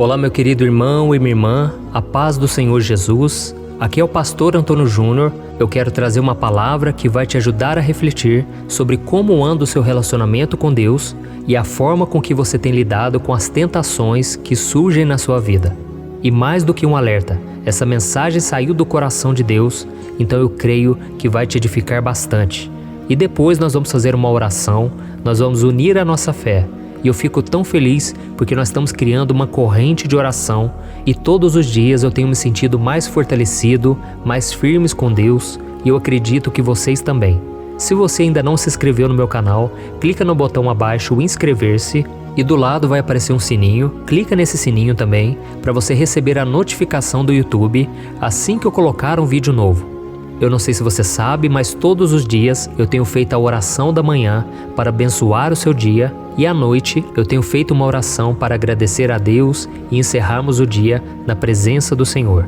Olá, meu querido irmão e minha irmã, a paz do Senhor Jesus. Aqui é o pastor Antônio Júnior. Eu quero trazer uma palavra que vai te ajudar a refletir sobre como anda o seu relacionamento com Deus e a forma com que você tem lidado com as tentações que surgem na sua vida. E mais do que um alerta, essa mensagem saiu do coração de Deus, então eu creio que vai te edificar bastante. E depois nós vamos fazer uma oração, nós vamos unir a nossa fé. E eu fico tão feliz porque nós estamos criando uma corrente de oração e todos os dias eu tenho me sentido mais fortalecido, mais firmes com Deus, e eu acredito que vocês também. Se você ainda não se inscreveu no meu canal, clica no botão abaixo inscrever-se e do lado vai aparecer um sininho. Clica nesse sininho também para você receber a notificação do YouTube assim que eu colocar um vídeo novo. Eu não sei se você sabe, mas todos os dias eu tenho feito a oração da manhã para abençoar o seu dia e à noite eu tenho feito uma oração para agradecer a Deus e encerrarmos o dia na presença do Senhor.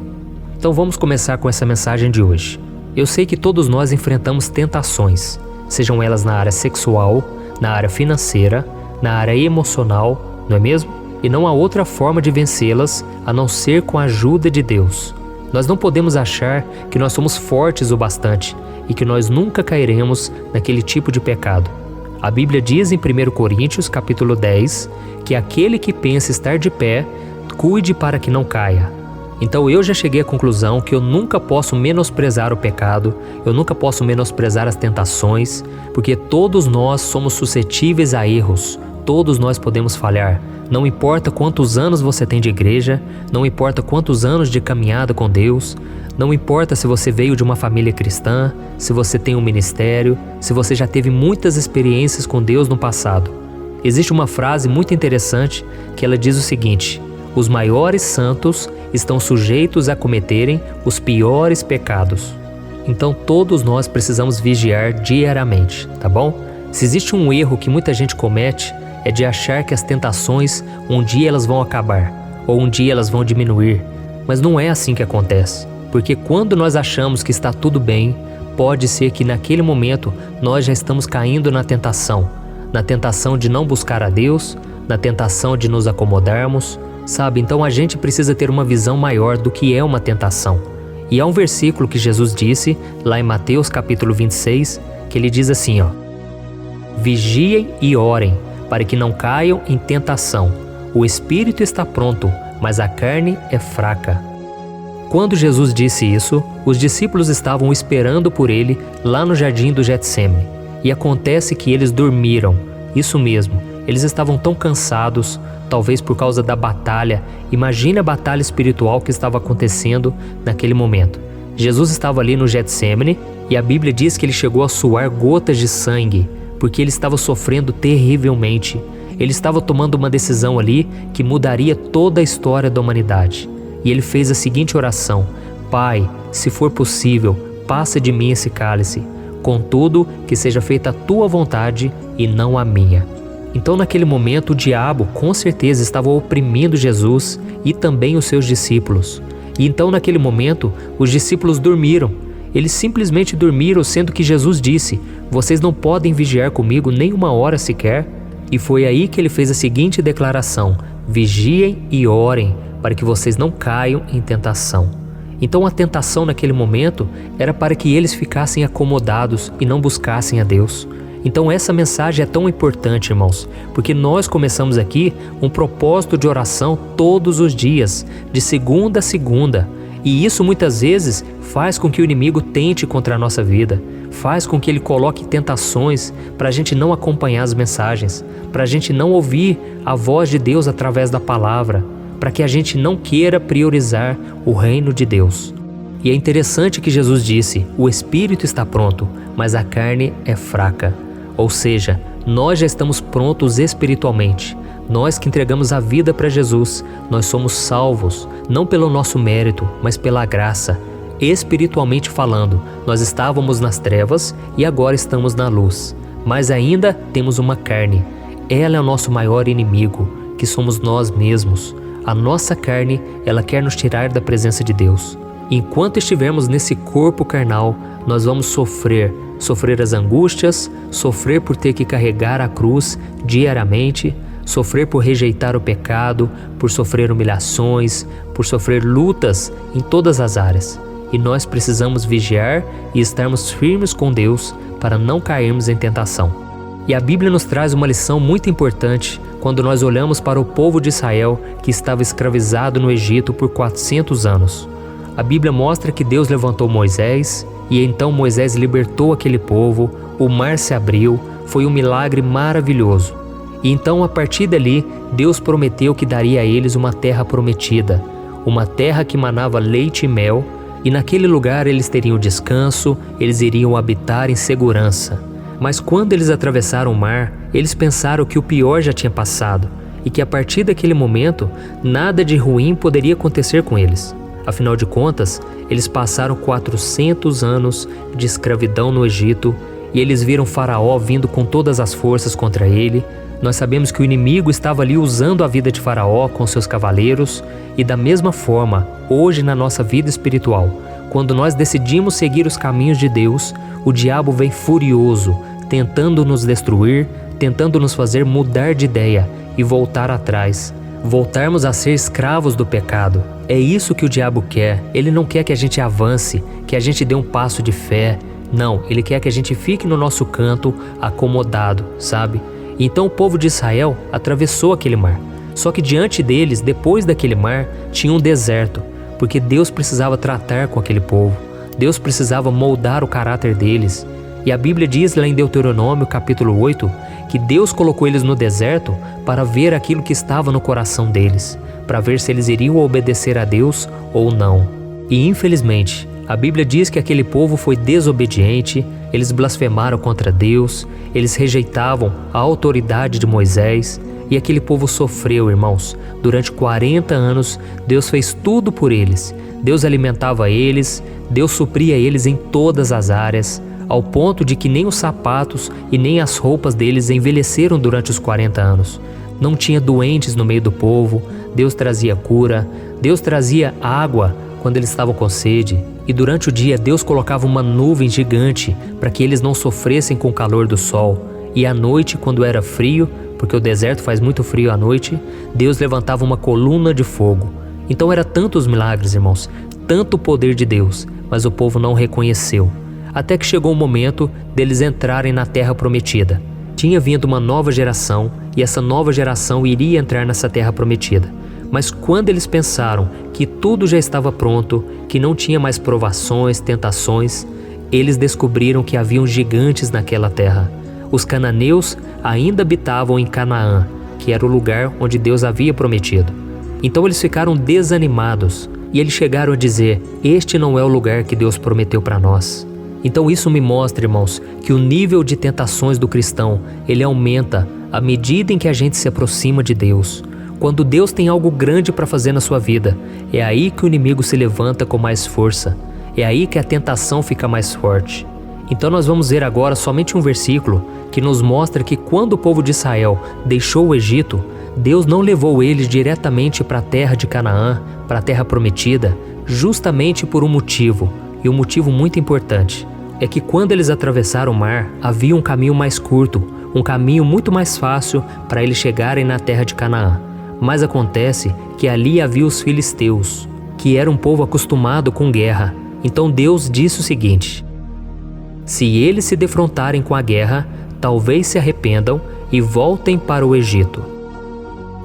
Então vamos começar com essa mensagem de hoje. Eu sei que todos nós enfrentamos tentações, sejam elas na área sexual, na área financeira, na área emocional, não é mesmo? E não há outra forma de vencê-las a não ser com a ajuda de Deus. Nós não podemos achar que nós somos fortes o bastante e que nós nunca cairemos naquele tipo de pecado. A Bíblia diz em 1 Coríntios capítulo 10 que aquele que pensa estar de pé, cuide para que não caia. Então eu já cheguei à conclusão que eu nunca posso menosprezar o pecado, eu nunca posso menosprezar as tentações, porque todos nós somos suscetíveis a erros, todos nós podemos falhar. Não importa quantos anos você tem de igreja, não importa quantos anos de caminhada com Deus, não importa se você veio de uma família cristã, se você tem um ministério, se você já teve muitas experiências com Deus no passado. Existe uma frase muito interessante que ela diz o seguinte: os maiores santos estão sujeitos a cometerem os piores pecados. Então todos nós precisamos vigiar diariamente, tá bom? Se existe um erro que muita gente comete, é de achar que as tentações um dia elas vão acabar, ou um dia elas vão diminuir. Mas não é assim que acontece, porque quando nós achamos que está tudo bem, pode ser que naquele momento nós já estamos caindo na tentação de não buscar a Deus, na tentação de nos acomodarmos, sabe? Então a gente precisa ter uma visão maior do que é uma tentação. E há um versículo que Jesus disse, lá em Mateus capítulo 26, que ele diz assim, vigiem e orem, para que não caiam em tentação. O espírito está pronto, mas a carne é fraca. Quando Jesus disse isso, os discípulos estavam esperando por ele lá no jardim do Getsêmani. E acontece que eles dormiram. Isso mesmo, eles estavam tão cansados, talvez por causa da batalha. Imagine a batalha espiritual que estava acontecendo naquele momento. Jesus estava ali no Getsêmani e a Bíblia diz que ele chegou a suar gotas de sangue, porque ele estava sofrendo terrivelmente. Ele estava tomando uma decisão ali que mudaria toda a história da humanidade. E ele fez a seguinte oração: Pai, se for possível, passa de mim esse cálice. Contudo, que seja feita a tua vontade e não a minha. Então naquele momento o diabo com certeza estava oprimindo Jesus e também os seus discípulos. E então naquele momento os discípulos dormiram. Eles simplesmente dormiram, sendo que Jesus disse: vocês não podem vigiar comigo nem uma hora sequer. E foi aí que ele fez a seguinte declaração: vigiem e orem, para que vocês não caiam em tentação. Então a tentação naquele momento era para que eles ficassem acomodados e não buscassem a Deus. Então essa mensagem é tão importante, irmãos, porque nós começamos aqui um propósito de oração todos os dias, de segunda a segunda. E isso muitas vezes faz com que o inimigo tente contra a nossa vida, faz com que ele coloque tentações para a gente não acompanhar as mensagens, para a gente não ouvir a voz de Deus através da palavra, para que a gente não queira priorizar o reino de Deus. E é interessante que Jesus disse: o espírito está pronto, mas a carne é fraca. Ou seja, nós já estamos prontos espiritualmente. Nós que entregamos a vida para Jesus, nós somos salvos, não pelo nosso mérito, mas pela graça. Espiritualmente falando, nós estávamos nas trevas e agora estamos na luz. Mas ainda temos uma carne. Ela é o nosso maior inimigo, que somos nós mesmos. A nossa carne, ela quer nos tirar da presença de Deus. Enquanto estivermos nesse corpo carnal, nós vamos sofrer as angústias, sofrer por ter que carregar a cruz diariamente, sofrer por rejeitar o pecado, por sofrer humilhações, por sofrer lutas em todas as áreas. E nós precisamos vigiar e estarmos firmes com Deus para não cairmos em tentação. E a Bíblia nos traz uma lição muito importante quando nós olhamos para o povo de Israel que estava escravizado no Egito por 400 anos. A Bíblia mostra que Deus levantou Moisés e então Moisés libertou aquele povo, o mar se abriu, foi um milagre maravilhoso. E então a partir dali, Deus prometeu que daria a eles uma terra prometida, uma terra que manava leite e mel, e naquele lugar eles teriam descanso, eles iriam habitar em segurança. Mas quando eles atravessaram o mar, eles pensaram que o pior já tinha passado e que a partir daquele momento, nada de ruim poderia acontecer com eles. Afinal de contas, eles passaram 400 anos de escravidão no Egito e eles viram Faraó vindo com todas as forças contra ele. Nós sabemos que o inimigo estava ali usando a vida de Faraó com seus cavaleiros e da mesma forma, hoje na nossa vida espiritual, quando nós decidimos seguir os caminhos de Deus, o diabo vem furioso, tentando nos destruir, tentando nos fazer mudar de ideia e voltar atrás, voltarmos a ser escravos do pecado. É isso que o diabo quer. Ele não quer que a gente avance, que a gente dê um passo de fé. Não, ele quer que a gente fique no nosso canto acomodado, sabe? Então o povo de Israel atravessou aquele mar. Só que diante deles, depois daquele mar, tinha um deserto, porque Deus precisava tratar com aquele povo. Deus precisava moldar o caráter deles. E a Bíblia diz lá em Deuteronômio capítulo 8, que Deus colocou eles no deserto para ver aquilo que estava no coração deles, para ver se eles iriam obedecer a Deus ou não. E infelizmente, a Bíblia diz que aquele povo foi desobediente, eles blasfemaram contra Deus, eles rejeitavam a autoridade de Moisés e aquele povo sofreu, irmãos. Durante 40 anos, Deus fez tudo por eles. Deus alimentava eles, Deus supria eles em todas as áreas, ao ponto de que nem os sapatos e nem as roupas deles envelheceram durante os 40 anos. Não tinha doentes no meio do povo, Deus trazia cura, Deus trazia água quando eles estavam com sede. E durante o dia Deus colocava uma nuvem gigante para que eles não sofressem com o calor do sol. E à noite, quando era frio, porque o deserto faz muito frio à noite, Deus levantava uma coluna de fogo. Então era tantos milagres, irmãos, tanto poder de Deus, mas o povo não reconheceu. Até que chegou o momento deles entrarem na terra prometida. Tinha vindo uma nova geração e essa nova geração iria entrar nessa terra prometida. Mas quando eles pensaram que tudo já estava pronto, que não tinha mais provações, tentações, eles descobriram que haviam gigantes naquela terra. Os cananeus ainda habitavam em Canaã, que era o lugar onde Deus havia prometido. Então eles ficaram desanimados e eles chegaram a dizer: este não é o lugar que Deus prometeu para nós. Então isso me mostra, irmãos, que o nível de tentações do cristão, ele aumenta à medida em que a gente se aproxima de Deus. Quando Deus tem algo grande para fazer na sua vida, é aí que o inimigo se levanta com mais força. É aí que a tentação fica mais forte. Então nós vamos ver agora somente um versículo que nos mostra que quando o povo de Israel deixou o Egito, Deus não levou eles diretamente para a terra de Canaã, para a terra prometida, justamente por um motivo, e um motivo muito importante. É que quando eles atravessaram o mar, havia um caminho mais curto, um caminho muito mais fácil para eles chegarem na terra de Canaã. Mas acontece que ali havia os filisteus, que era um povo acostumado com guerra. Então Deus disse o seguinte: se eles se defrontarem com a guerra, talvez se arrependam e voltem para o Egito.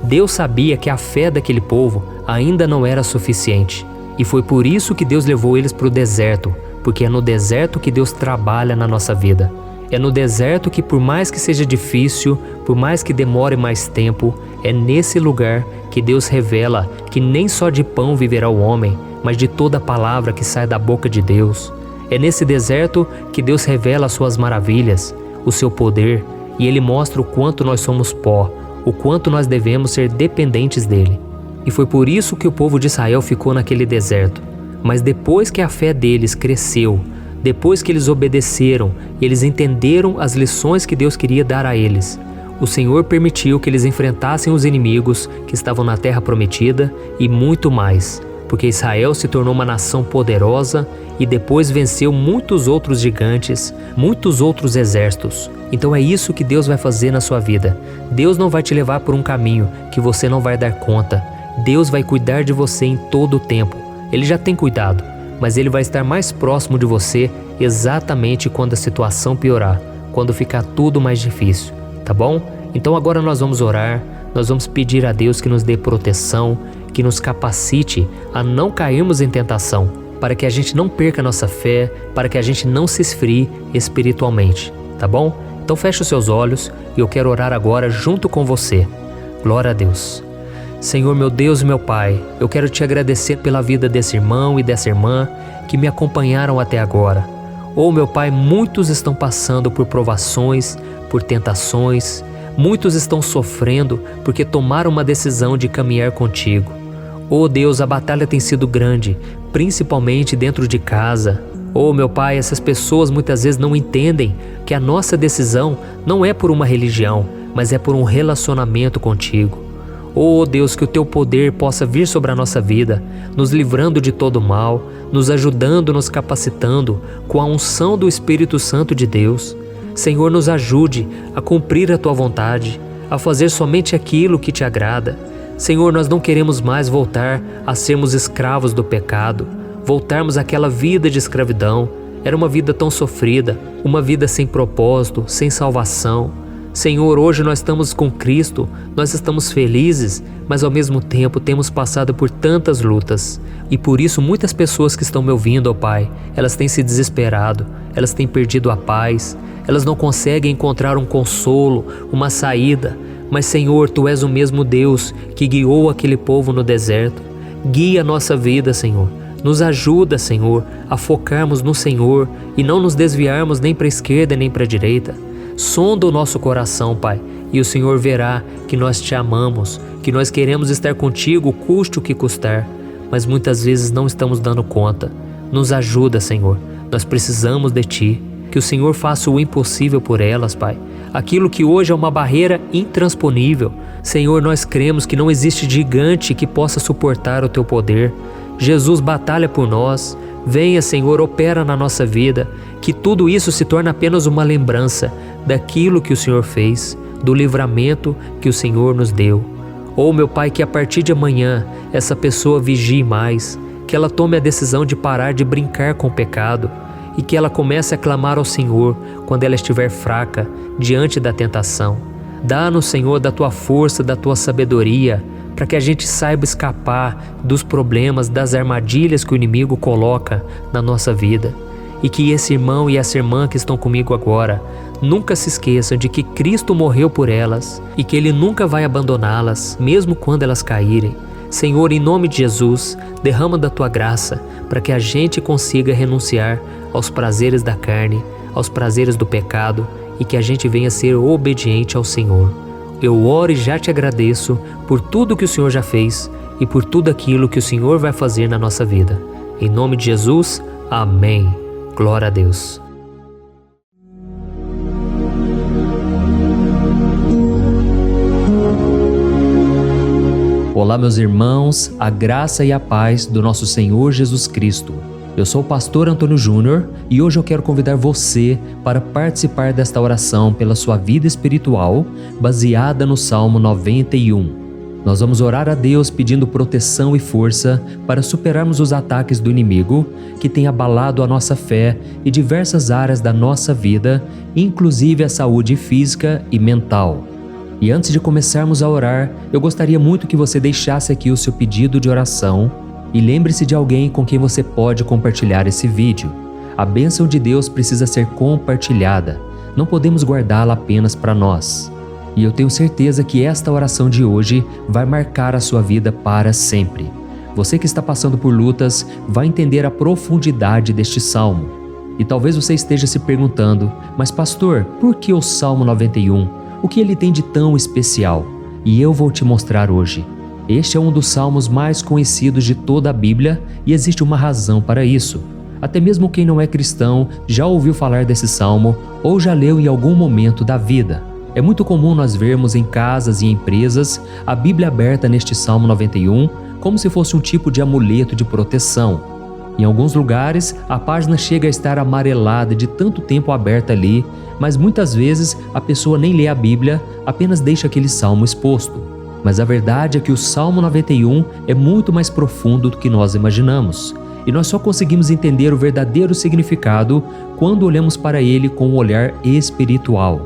Deus sabia que a fé daquele povo ainda não era suficiente. E foi por isso que Deus levou eles para o deserto, porque é no deserto que Deus trabalha na nossa vida. É no deserto que, por mais que seja difícil, por mais que demore mais tempo, é nesse lugar que Deus revela que nem só de pão viverá o homem, mas de toda palavra que sai da boca de Deus. É nesse deserto que Deus revela as suas maravilhas, o seu poder, e Ele mostra o quanto nós somos pó, o quanto nós devemos ser dependentes dEle. E foi por isso que o povo de Israel ficou naquele deserto. Mas depois que a fé deles cresceu, depois que eles obedeceram e eles entenderam as lições que Deus queria dar a eles, o Senhor permitiu que eles enfrentassem os inimigos que estavam na terra prometida e muito mais. porque Israel se tornou uma nação poderosa e depois venceu muitos outros gigantes, muitos outros exércitos. Então é isso que Deus vai fazer na sua vida. Deus não vai te levar por um caminho que você não vai dar conta. Deus vai cuidar de você em todo o tempo. Ele já tem cuidado, mas Ele vai estar mais próximo de você exatamente quando a situação piorar, quando ficar tudo mais difícil, tá bom? Então agora nós vamos orar, nós vamos pedir a Deus que nos dê proteção, que nos capacite a não cairmos em tentação, para que a gente não perca a nossa fé, para que a gente não se esfrie espiritualmente, tá bom? Então feche os seus olhos e eu quero orar agora junto com você. Glória a Deus. Senhor, meu Deus e meu Pai, eu quero te agradecer pela vida desse irmão e dessa irmã que me acompanharam até agora. Oh, meu Pai, muitos estão passando por provações, por tentações, muitos estão sofrendo porque tomaram uma decisão de caminhar contigo. Oh Deus, a batalha tem sido grande, principalmente dentro de casa. Oh meu Pai, essas pessoas muitas vezes não entendem que a nossa decisão não é por uma religião, mas é por um relacionamento contigo. Oh Deus, que o Teu poder possa vir sobre a nossa vida, nos livrando de todo mal, nos ajudando, nos capacitando com a unção do Espírito Santo de Deus. Senhor, nos ajude a cumprir a Tua vontade, a fazer somente aquilo que Te agrada. Senhor, nós não queremos mais voltar a sermos escravos do pecado, voltarmos àquela vida de escravidão. Era uma vida tão sofrida, uma vida sem propósito, sem salvação. Senhor, hoje nós estamos com Cristo, nós estamos felizes, mas ao mesmo tempo temos passado por tantas lutas. E por isso muitas pessoas que estão me ouvindo, ó Pai, elas têm se desesperado, elas têm perdido a paz, elas não conseguem encontrar um consolo, uma saída. Mas Senhor, Tu és o mesmo Deus que guiou aquele povo no deserto. Guia a nossa vida, Senhor. Nos ajuda, Senhor, a focarmos no Senhor e não nos desviarmos nem para a esquerda nem para a direita. Sonda o nosso coração, Pai, e o Senhor verá que nós Te amamos, que nós queremos estar contigo, custe o que custar, mas muitas vezes não estamos dando conta. Nos ajuda, Senhor, nós precisamos de Ti, que o Senhor faça o impossível por elas, Pai. Aquilo que hoje é uma barreira intransponível, Senhor, nós cremos que não existe gigante que possa suportar o Teu poder. Jesus batalha por nós. Venha, Senhor, opera na nossa vida, que tudo isso se torne apenas uma lembrança daquilo que o Senhor fez, do livramento que o Senhor nos deu. Oh, meu Pai, que a partir de amanhã essa pessoa vigie mais, que ela tome a decisão de parar de brincar com o pecado e que ela comece a clamar ao Senhor quando ela estiver fraca diante da tentação. Dá-nos, Senhor, da Tua força, da Tua sabedoria, para que a gente saiba escapar dos problemas, das armadilhas que o inimigo coloca na nossa vida. E que esse irmão e essa irmã que estão comigo agora nunca se esqueçam de que Cristo morreu por elas e que Ele nunca vai abandoná-las, mesmo quando elas caírem. Senhor, em nome de Jesus, derrama da Tua graça para que a gente consiga renunciar aos prazeres da carne, aos prazeres do pecado e que a gente venha ser obediente ao Senhor. Eu oro e já Te agradeço por tudo que o Senhor já fez e por tudo aquilo que o Senhor vai fazer na nossa vida. Em nome de Jesus, amém. Glória a Deus. Olá, meus irmãos, a graça e a paz do nosso Senhor Jesus Cristo. Eu sou o pastor Antônio Júnior e hoje eu quero convidar você para participar desta oração pela sua vida espiritual, baseada no Salmo 91. Nós vamos orar a Deus pedindo proteção e força para superarmos os ataques do inimigo que tem abalado a nossa fé e diversas áreas da nossa vida, inclusive a saúde física e mental. E antes de começarmos a orar, eu gostaria muito que você deixasse aqui o seu pedido de oração e lembre-se de alguém com quem você pode compartilhar esse vídeo. A bênção de Deus precisa ser compartilhada, não podemos guardá-la apenas para nós. E eu tenho certeza que esta oração de hoje vai marcar a sua vida para sempre. Você que está passando por lutas vai entender a profundidade deste salmo. E talvez você esteja se perguntando, mas pastor, por que o Salmo 91? O que ele tem de tão especial? E eu vou te mostrar hoje. Este é um dos salmos mais conhecidos de toda a Bíblia e existe uma razão para isso. Até mesmo quem não é cristão já ouviu falar desse salmo ou já leu em algum momento da vida. É muito comum nós vermos em casas e empresas a Bíblia aberta neste Salmo 91 como se fosse um tipo de amuleto de proteção. Em alguns lugares, a página chega a estar amarelada de tanto tempo aberta ali, mas muitas vezes a pessoa nem lê a Bíblia, apenas deixa aquele salmo exposto. Mas a verdade é que o Salmo 91 é muito mais profundo do que nós imaginamos. E nós só conseguimos entender o verdadeiro significado quando olhamos para ele com um olhar espiritual.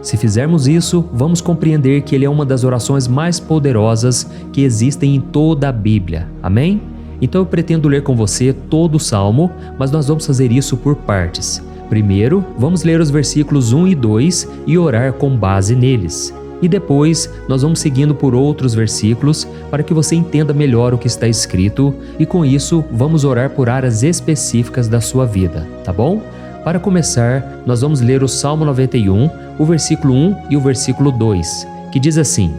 Se fizermos isso, vamos compreender que ele é uma das orações mais poderosas que existem em toda a Bíblia. Amém? Então eu pretendo ler com você todo o Salmo, mas nós vamos fazer isso por partes. Primeiro, vamos ler os versículos 1 e 2 e orar com base neles. E depois, nós vamos seguindo por outros versículos para que você entenda melhor o que está escrito e com isso, vamos orar por áreas específicas da sua vida, tá bom? Para começar, nós vamos ler o Salmo 91, o versículo 1 e o versículo 2, que diz assim: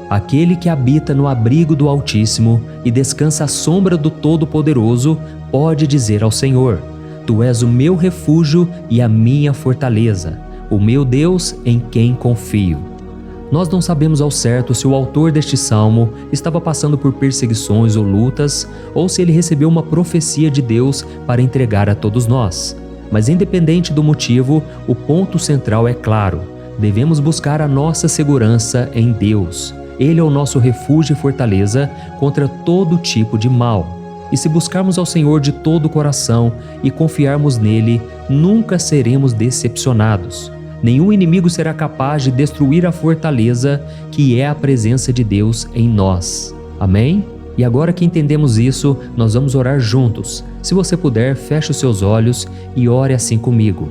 Aquele que habita no abrigo do Altíssimo e descansa à sombra do Todo-Poderoso pode dizer ao Senhor: Tu és o meu refúgio e a minha fortaleza, o meu Deus em quem confio. Nós não sabemos ao certo se o autor deste salmo estava passando por perseguições ou lutas, ou se ele recebeu uma profecia de Deus para entregar a todos nós. Mas independente do motivo, o ponto central é claro: devemos buscar a nossa segurança em Deus. Ele é o nosso refúgio e fortaleza contra todo tipo de mal. E se buscarmos ao Senhor de todo o coração e confiarmos nele, nunca seremos decepcionados. Nenhum inimigo será capaz de destruir a fortaleza que é a presença de Deus em nós. Amém? E agora que entendemos isso, nós vamos orar juntos. Se você puder, feche os seus olhos e ore assim comigo.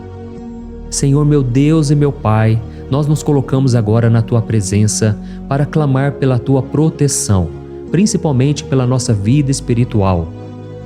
Senhor meu Deus e meu Pai, nós nos colocamos agora na Tua presença para clamar pela Tua proteção, principalmente pela nossa vida espiritual.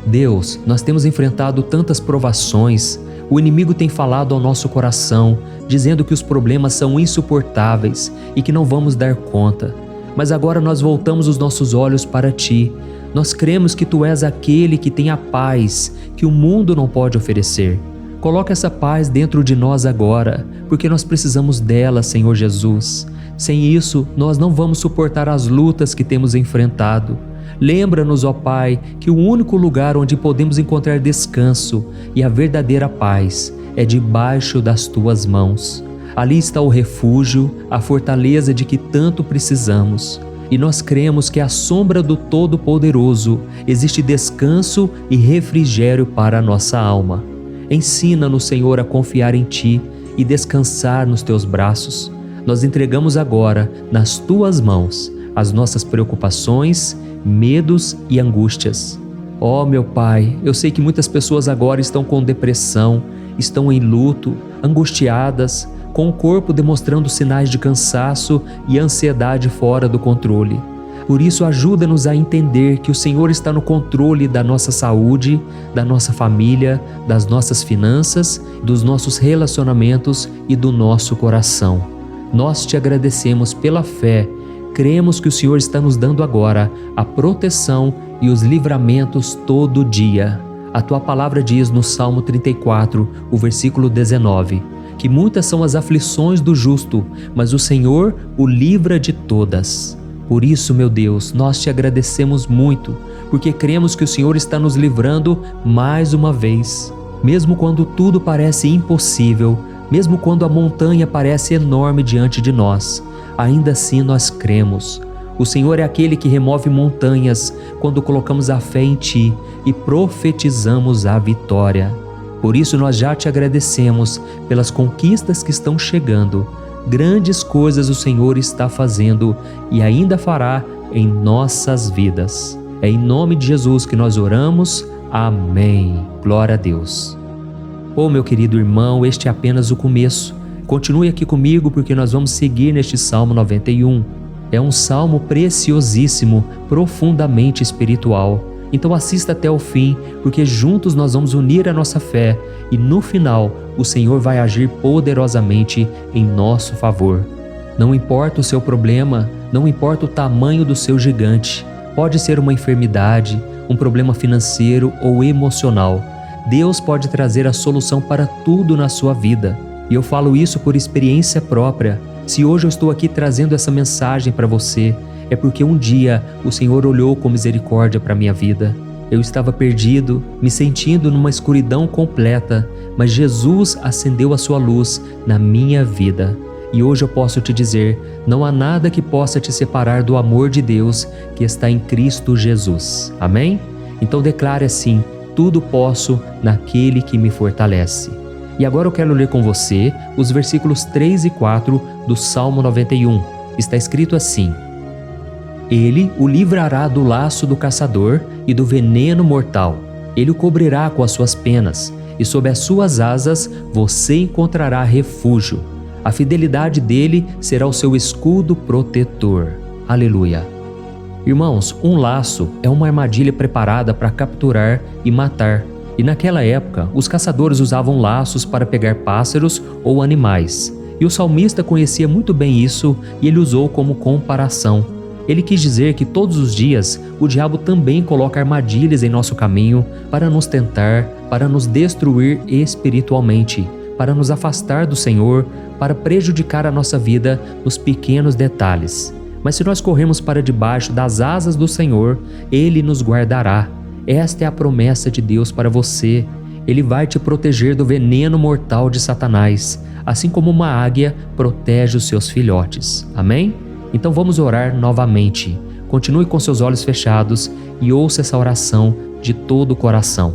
Deus, nós temos enfrentado tantas provações, o inimigo tem falado ao nosso coração, dizendo que os problemas são insuportáveis e que não vamos dar conta. Mas agora nós voltamos os nossos olhos para Ti. Nós cremos que Tu és aquele que tem a paz que o mundo não pode oferecer. Coloca essa paz dentro de nós agora, porque nós precisamos dela, Senhor Jesus. Sem isso, nós não vamos suportar as lutas que temos enfrentado. Lembra-nos, ó Pai, que o único lugar onde podemos encontrar descanso e a verdadeira paz é debaixo das Tuas mãos. Ali está o refúgio, a fortaleza de que tanto precisamos. E nós cremos que à sombra do Todo-Poderoso existe descanso e refrigério para a nossa alma. Ensina-nos, Senhor, a confiar em Ti e descansar nos Teus braços. Nós entregamos agora nas Tuas mãos as nossas preocupações, medos e angústias. Ó meu Pai, eu sei que muitas pessoas agora estão com depressão, estão em luto, angustiadas, com o corpo demonstrando sinais de cansaço e ansiedade fora do controle. Por isso, ajuda-nos a entender que o Senhor está no controle da nossa saúde, da nossa família, das nossas finanças, dos nossos relacionamentos e do nosso coração. Nós Te agradecemos pela fé. Cremos que o Senhor está nos dando agora a proteção e os livramentos todo dia. A Tua palavra diz no Salmo 34, o versículo 19, que muitas são as aflições do justo, mas o Senhor o livra de todas. Por isso, meu Deus, nós Te agradecemos muito, porque cremos que o Senhor está nos livrando mais uma vez. Mesmo quando tudo parece impossível, mesmo quando a montanha parece enorme diante de nós, ainda assim nós cremos. O Senhor é aquele que remove montanhas quando colocamos a fé em Ti e profetizamos a vitória. Por isso nós já Te agradecemos pelas conquistas que estão chegando. Grandes coisas o Senhor está fazendo e ainda fará em nossas vidas. É em nome de Jesus que nós oramos. Amém. Glória a Deus. Oh, meu querido irmão, este é apenas o começo. Continue aqui comigo porque nós vamos seguir neste Salmo 91. É um salmo preciosíssimo, profundamente espiritual. Então assista até o fim, porque juntos nós vamos unir a nossa fé e no final o Senhor vai agir poderosamente em nosso favor. Não importa o seu problema, não importa o tamanho do seu gigante. Pode ser uma enfermidade, um problema financeiro ou emocional. Deus pode trazer a solução para tudo na sua vida. E eu falo isso por experiência própria. Se hoje eu estou aqui trazendo essa mensagem para você, é porque um dia o Senhor olhou com misericórdia para a minha vida. Eu estava perdido, me sentindo numa escuridão completa, mas Jesus acendeu a sua luz na minha vida. E hoje eu posso te dizer, não há nada que possa te separar do amor de Deus que está em Cristo Jesus. Amém? Então declare assim: tudo posso naquele que me fortalece. E agora eu quero ler com você os versículos 3 e 4 do Salmo 91. Está escrito assim: Ele o livrará do laço do caçador e do veneno mortal. Ele o cobrirá com as suas penas, e sob as suas asas você encontrará refúgio. A fidelidade dele será o seu escudo protetor. Aleluia. Irmãos, um laço é uma armadilha preparada para capturar e matar. E naquela época, os caçadores usavam laços para pegar pássaros ou animais. E o salmista conhecia muito bem isso e ele usou como comparação. Ele quis dizer que todos os dias o diabo também coloca armadilhas em nosso caminho para nos tentar, para nos destruir espiritualmente, para nos afastar do Senhor, para prejudicar a nossa vida nos pequenos detalhes. Mas se nós corrermos para debaixo das asas do Senhor, Ele nos guardará. Esta é a promessa de Deus para você. Ele vai te proteger do veneno mortal de Satanás, assim como uma águia protege os seus filhotes. Amém? Então vamos orar novamente. Continue com seus olhos fechados e ouça essa oração de todo o coração.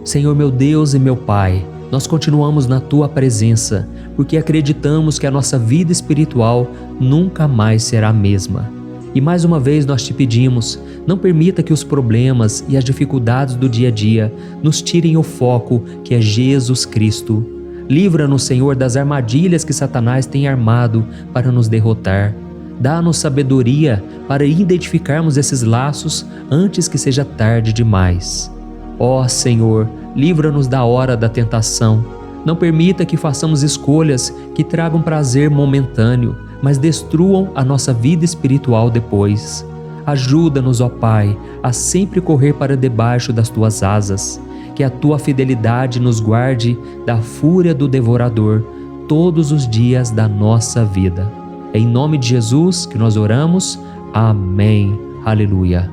Senhor meu Deus e meu Pai, nós continuamos na Tua presença, porque acreditamos que a nossa vida espiritual nunca mais será a mesma. E mais uma vez nós te pedimos, não permita que os problemas e as dificuldades do dia a dia nos tirem o foco que é Jesus Cristo. Livra-nos, Senhor, das armadilhas que Satanás tem armado para nos derrotar. Dá-nos sabedoria para identificarmos esses laços antes que seja tarde demais. Ó Senhor, livra-nos da hora da tentação. Não permita que façamos escolhas que tragam prazer momentâneo, mas destruam a nossa vida espiritual depois. Ajuda-nos, ó Pai, a sempre correr para debaixo das Tuas asas. Que a Tua fidelidade nos guarde da fúria do devorador todos os dias da nossa vida. É em nome de Jesus que nós oramos. Amém. Aleluia.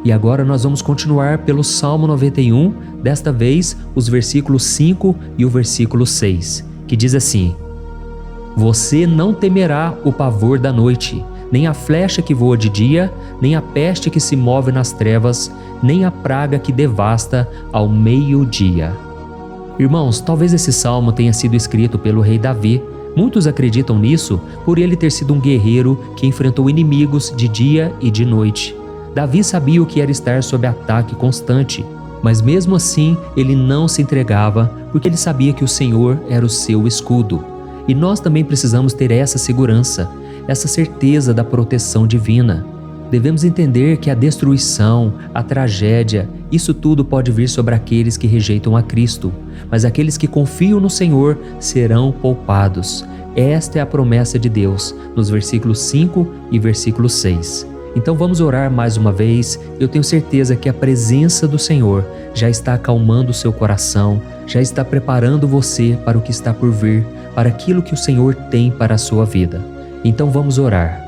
E agora nós vamos continuar pelo Salmo 91, desta vez os versículos 5 e o versículo 6, que diz assim: Você não temerá o pavor da noite, nem a flecha que voa de dia, nem a peste que se move nas trevas, nem a praga que devasta ao meio-dia. Irmãos, talvez esse salmo tenha sido escrito pelo rei Davi. Muitos acreditam nisso por ele ter sido um guerreiro que enfrentou inimigos de dia e de noite. Davi sabia o que era estar sob ataque constante, mas mesmo assim ele não se entregava porque ele sabia que o Senhor era o seu escudo. E nós também precisamos ter essa segurança, essa certeza da proteção divina. Devemos entender que a destruição, a tragédia, isso tudo pode vir sobre aqueles que rejeitam a Cristo, mas aqueles que confiam no Senhor serão poupados. Esta é a promessa de Deus, nos versículos 5 e versículo 6. Então vamos orar mais uma vez. Eu tenho certeza que a presença do Senhor já está acalmando o seu coração, já está preparando você para o que está por vir, para aquilo que o Senhor tem para a sua vida. Então vamos orar.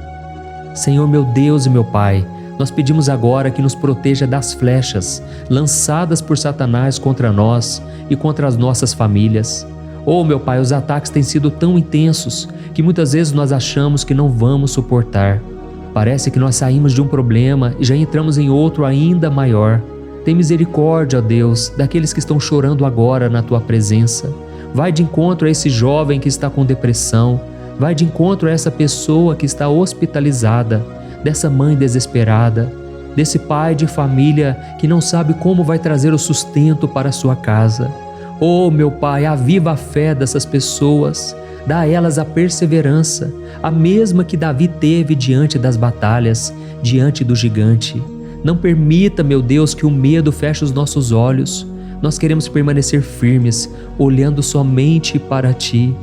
Senhor meu Deus e meu Pai, nós pedimos agora que nos proteja das flechas lançadas por Satanás contra nós e contra as nossas famílias. Oh meu Pai, os ataques têm sido tão intensos que muitas vezes nós achamos que não vamos suportar. Parece que nós saímos de um problema e já entramos em outro ainda maior. Tem misericórdia, ó Deus, daqueles que estão chorando agora na Tua presença. Vai de encontro a esse jovem que está com depressão. Vai de encontro a essa pessoa que está hospitalizada, dessa mãe desesperada, desse pai de família que não sabe como vai trazer o sustento para a sua casa. Oh, meu Pai, aviva a fé dessas pessoas. Dá a elas a perseverança, a mesma que Davi teve diante das batalhas, diante do gigante. Não permita, meu Deus, que o medo feche os nossos olhos. Nós queremos permanecer firmes, olhando somente para Ti.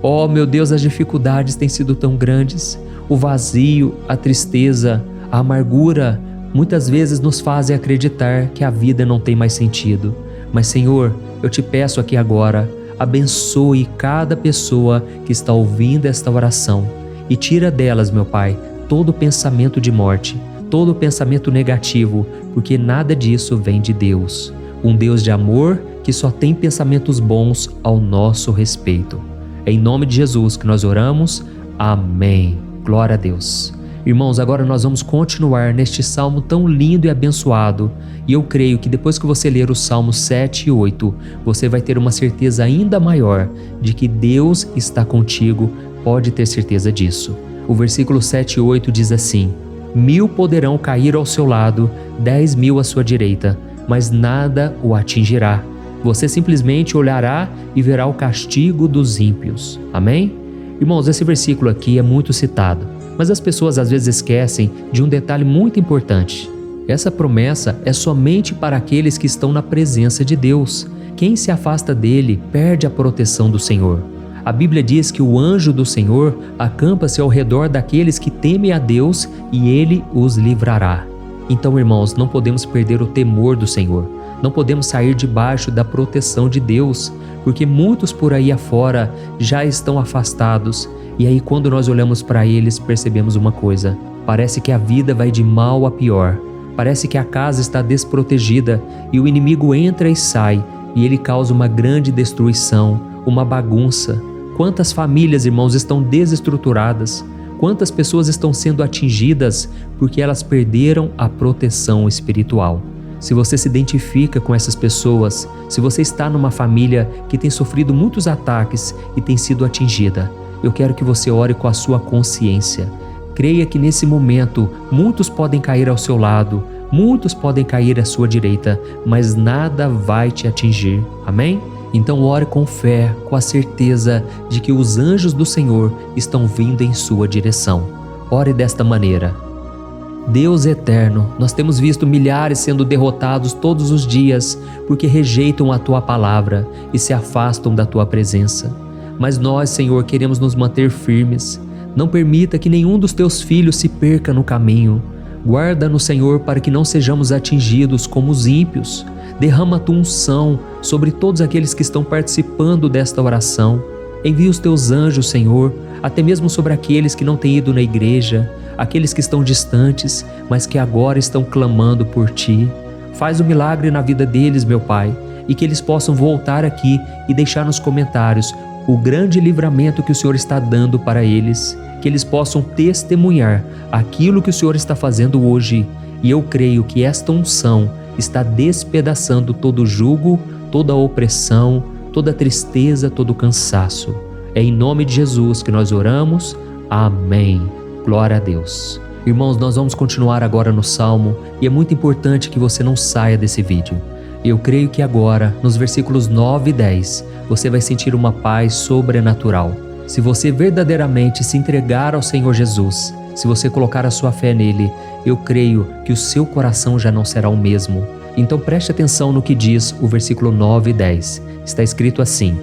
Oh, meu Deus, as dificuldades têm sido tão grandes. O vazio, a tristeza, a amargura, muitas vezes nos fazem acreditar que a vida não tem mais sentido. Mas, Senhor, eu Te peço aqui agora, abençoe cada pessoa que está ouvindo esta oração e tira delas, meu Pai, todo pensamento de morte, todo pensamento negativo, porque nada disso vem de Deus. Um Deus de amor que só tem pensamentos bons ao nosso respeito. É em nome de Jesus que nós oramos. Amém. Glória a Deus. Irmãos, agora nós vamos continuar neste salmo tão lindo e abençoado. E eu creio que depois que você ler os salmos 7 e 8, você vai ter uma certeza ainda maior de que Deus está contigo. Pode ter certeza disso. O versículo 7 e 8 diz assim: 1000 poderão cair ao seu lado, 10.000 à sua direita, mas nada o atingirá. Você simplesmente olhará e verá o castigo dos ímpios. Amém? Irmãos, esse versículo aqui é muito citado, mas as pessoas às vezes esquecem de um detalhe muito importante. Essa promessa é somente para aqueles que estão na presença de Deus. Quem se afasta dele perde a proteção do Senhor. A Bíblia diz que o anjo do Senhor acampa-se ao redor daqueles que temem a Deus e ele os livrará. Então, irmãos, não podemos perder o temor do Senhor. Não podemos sair debaixo da proteção de Deus, porque muitos por aí afora já estão afastados. E aí, quando nós olhamos para eles, percebemos uma coisa: parece que a vida vai de mal a pior. Parece que a casa está desprotegida e o inimigo entra e sai, e ele causa uma grande destruição, uma bagunça. Quantas famílias, irmãos, estão desestruturadas? Quantas pessoas estão sendo atingidas porque elas perderam a proteção espiritual? Se você se identifica com essas pessoas, se você está numa família que tem sofrido muitos ataques e tem sido atingida, eu quero que você ore com a sua consciência. Creia que nesse momento muitos podem cair ao seu lado, muitos podem cair à sua direita, mas nada vai te atingir. Amém? Então ore com fé, com a certeza de que os anjos do Senhor estão vindo em sua direção. Ore desta maneira: Deus eterno, nós temos visto milhares sendo derrotados todos os dias porque rejeitam a Tua palavra e se afastam da Tua presença. Mas nós, Senhor, queremos nos manter firmes. Não permita que nenhum dos Teus filhos se perca no caminho. Guarda-nos, Senhor, para que não sejamos atingidos como os ímpios. Derrama a Tua unção sobre todos aqueles que estão participando desta oração. Envia os Teus anjos, Senhor, até mesmo sobre aqueles que não têm ido na igreja, aqueles que estão distantes, mas que agora estão clamando por Ti. Faz um milagre na vida deles, meu Pai, e que eles possam voltar aqui e deixar nos comentários o grande livramento que o Senhor está dando para eles, que eles possam testemunhar aquilo que o Senhor está fazendo hoje. E eu creio que esta unção está despedaçando todo jugo, toda opressão, toda tristeza, todo cansaço. É em nome de Jesus que nós oramos. Amém. Glória a Deus. Irmãos, nós vamos continuar agora no Salmo e é muito importante que você não saia desse vídeo. Eu creio que agora, nos versículos 9 e 10, você vai sentir uma paz sobrenatural. Se você verdadeiramente se entregar ao Senhor Jesus, se você colocar a sua fé nele, eu creio que o seu coração já não será o mesmo. Então preste atenção no que diz o versículo 9 e 10. Está escrito assim: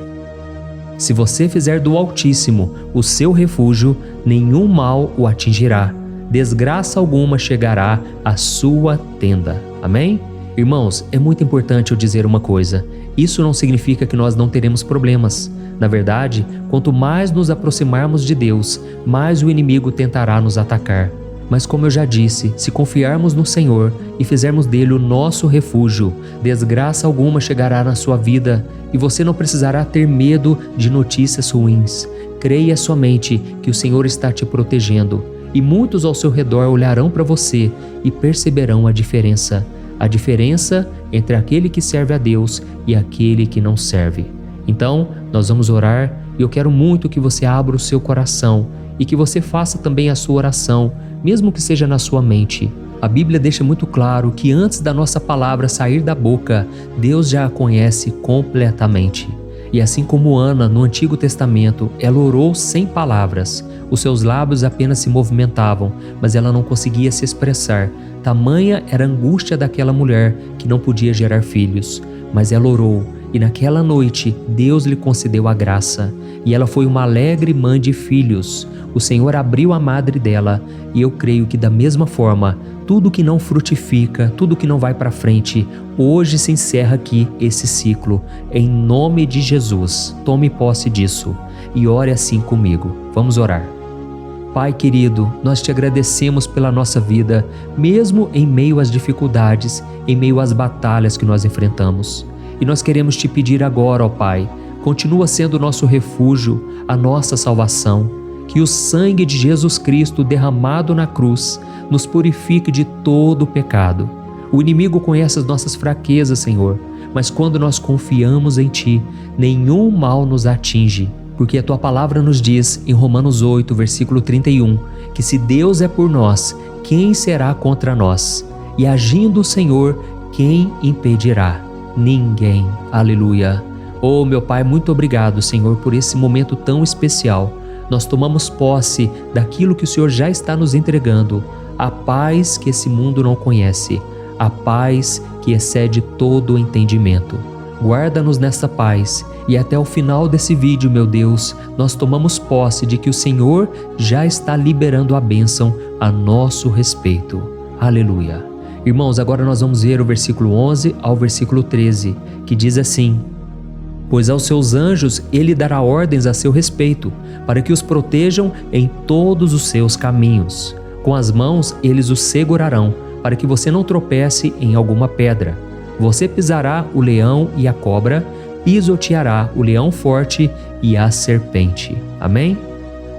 Se você fizer do Altíssimo o seu refúgio, nenhum mal o atingirá, desgraça alguma chegará à sua tenda. Amém? Irmãos, é muito importante eu dizer uma coisa: isso não significa que nós não teremos problemas. Na verdade, quanto mais nos aproximarmos de Deus, mais o inimigo tentará nos atacar. Mas como eu já disse, se confiarmos no Senhor e fizermos dele o nosso refúgio, desgraça alguma chegará na sua vida e você não precisará ter medo de notícias ruins. Creia somente que o Senhor está te protegendo e muitos ao seu redor olharão para você e perceberão a diferença entre aquele que serve a Deus e aquele que não serve. Então, nós vamos orar e eu quero muito que você abra o seu coração e que você faça também a sua oração, mesmo que seja na sua mente. A Bíblia deixa muito claro que antes da nossa palavra sair da boca, Deus já a conhece completamente. E assim como Ana, no Antigo Testamento, ela orou sem palavras. Os seus lábios apenas se movimentavam, mas ela não conseguia se expressar. Tamanha era a angústia daquela mulher que não podia gerar filhos. Mas ela orou E naquela noite, Deus lhe concedeu a graça, e ela foi uma alegre mãe de filhos. O Senhor abriu a madre dela, e eu creio que da mesma forma, tudo que não frutifica, tudo que não vai para frente, hoje se encerra aqui esse ciclo. Em nome de Jesus, tome posse disso e ore assim comigo. Vamos orar. Pai querido, nós te agradecemos pela nossa vida, mesmo em meio às dificuldades, em meio às batalhas que nós enfrentamos. E nós queremos te pedir agora, ó Pai, continua sendo o nosso refúgio, a nossa salvação, que o sangue de Jesus Cristo derramado na cruz nos purifique de todo o pecado. O inimigo conhece as nossas fraquezas, Senhor, mas quando nós confiamos em Ti, nenhum mal nos atinge, porque a Tua palavra nos diz em Romanos 8, versículo 31, que se Deus é por nós, quem será contra nós? E agindo o Senhor, quem impedirá? Ninguém. Aleluia. Oh, meu Pai, muito obrigado, Senhor, por esse momento tão especial. Nós tomamos posse daquilo que o Senhor já está nos entregando, a paz que esse mundo não conhece, a paz que excede todo o entendimento. Guarda-nos nessa paz e até o final desse vídeo, meu Deus, nós tomamos posse de que o Senhor já está liberando a bênção a nosso respeito. Aleluia. Irmãos, agora nós vamos ver o versículo 11 ao versículo 13, que diz assim: Pois aos seus anjos ele dará ordens a seu respeito, para que os protejam em todos os seus caminhos. Com as mãos eles os segurarão, para que você não tropece em alguma pedra. Você pisará o leão e a cobra, pisoteará o leão forte e a serpente. Amém?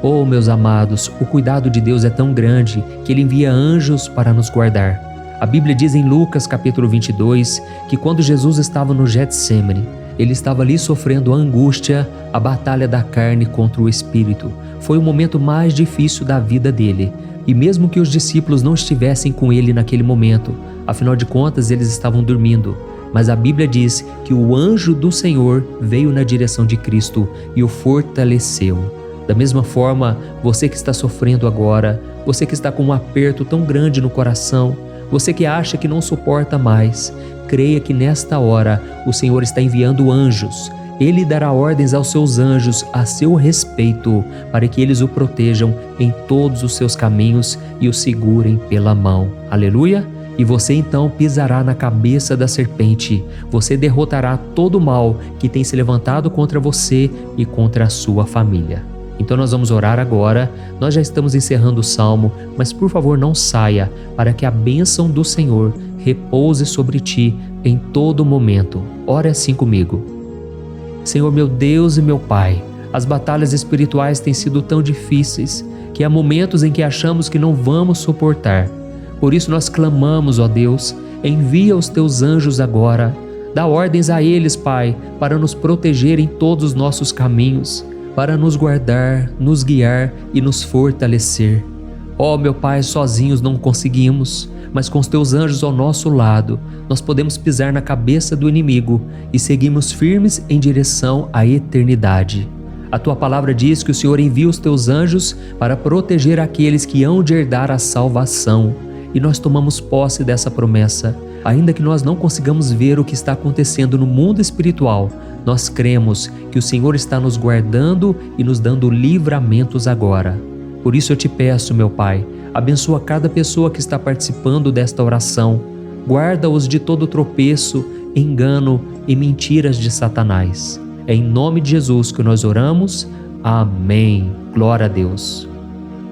Oh, meus amados, o cuidado de Deus é tão grande que Ele envia anjos para nos guardar. A Bíblia diz em Lucas capítulo 22 que quando Jesus estava no Getsêmani, Ele estava ali sofrendo a angústia, a batalha da carne contra o espírito. Foi o momento mais difícil da vida dele. E mesmo que os discípulos não estivessem com ele naquele momento, afinal de contas eles estavam dormindo, mas a Bíblia diz que o anjo do Senhor veio na direção de Cristo e o fortaleceu. Da mesma forma, você que está sofrendo agora, você que está com um aperto tão grande no coração, você que acha que não suporta mais, creia que nesta hora o Senhor está enviando anjos. Ele dará ordens aos seus anjos a seu respeito, para que eles o protejam em todos os seus caminhos e o segurem pela mão. Aleluia! E você então pisará na cabeça da serpente. Você derrotará todo o mal que tem se levantado contra você e contra a sua família. Então nós vamos orar agora. Nós já estamos encerrando o salmo, mas por favor não saia, para que a bênção do Senhor repouse sobre ti em todo momento. Ore assim comigo. Senhor meu Deus e meu Pai, as batalhas espirituais têm sido tão difíceis que há momentos em que achamos que não vamos suportar. Por isso nós clamamos, ó Deus, envia os teus anjos agora. Dá ordens a eles, Pai, para nos proteger em todos os nossos caminhos, para nos guardar, nos guiar e nos fortalecer. Ó meu Pai, sozinhos não conseguimos, mas com os teus anjos ao nosso lado, nós podemos pisar na cabeça do inimigo e seguimos firmes em direção à eternidade. A tua palavra diz que o Senhor envia os teus anjos para proteger aqueles que hão de herdar a salvação. E nós tomamos posse dessa promessa. Ainda que nós não consigamos ver o que está acontecendo no mundo espiritual, nós cremos que o Senhor está nos guardando e nos dando livramentos agora. Por isso eu te peço, meu Pai, abençoa cada pessoa que está participando desta oração. Guarda-os de todo tropeço, engano e mentiras de Satanás. É em nome de Jesus que nós oramos. Amém. Glória a Deus.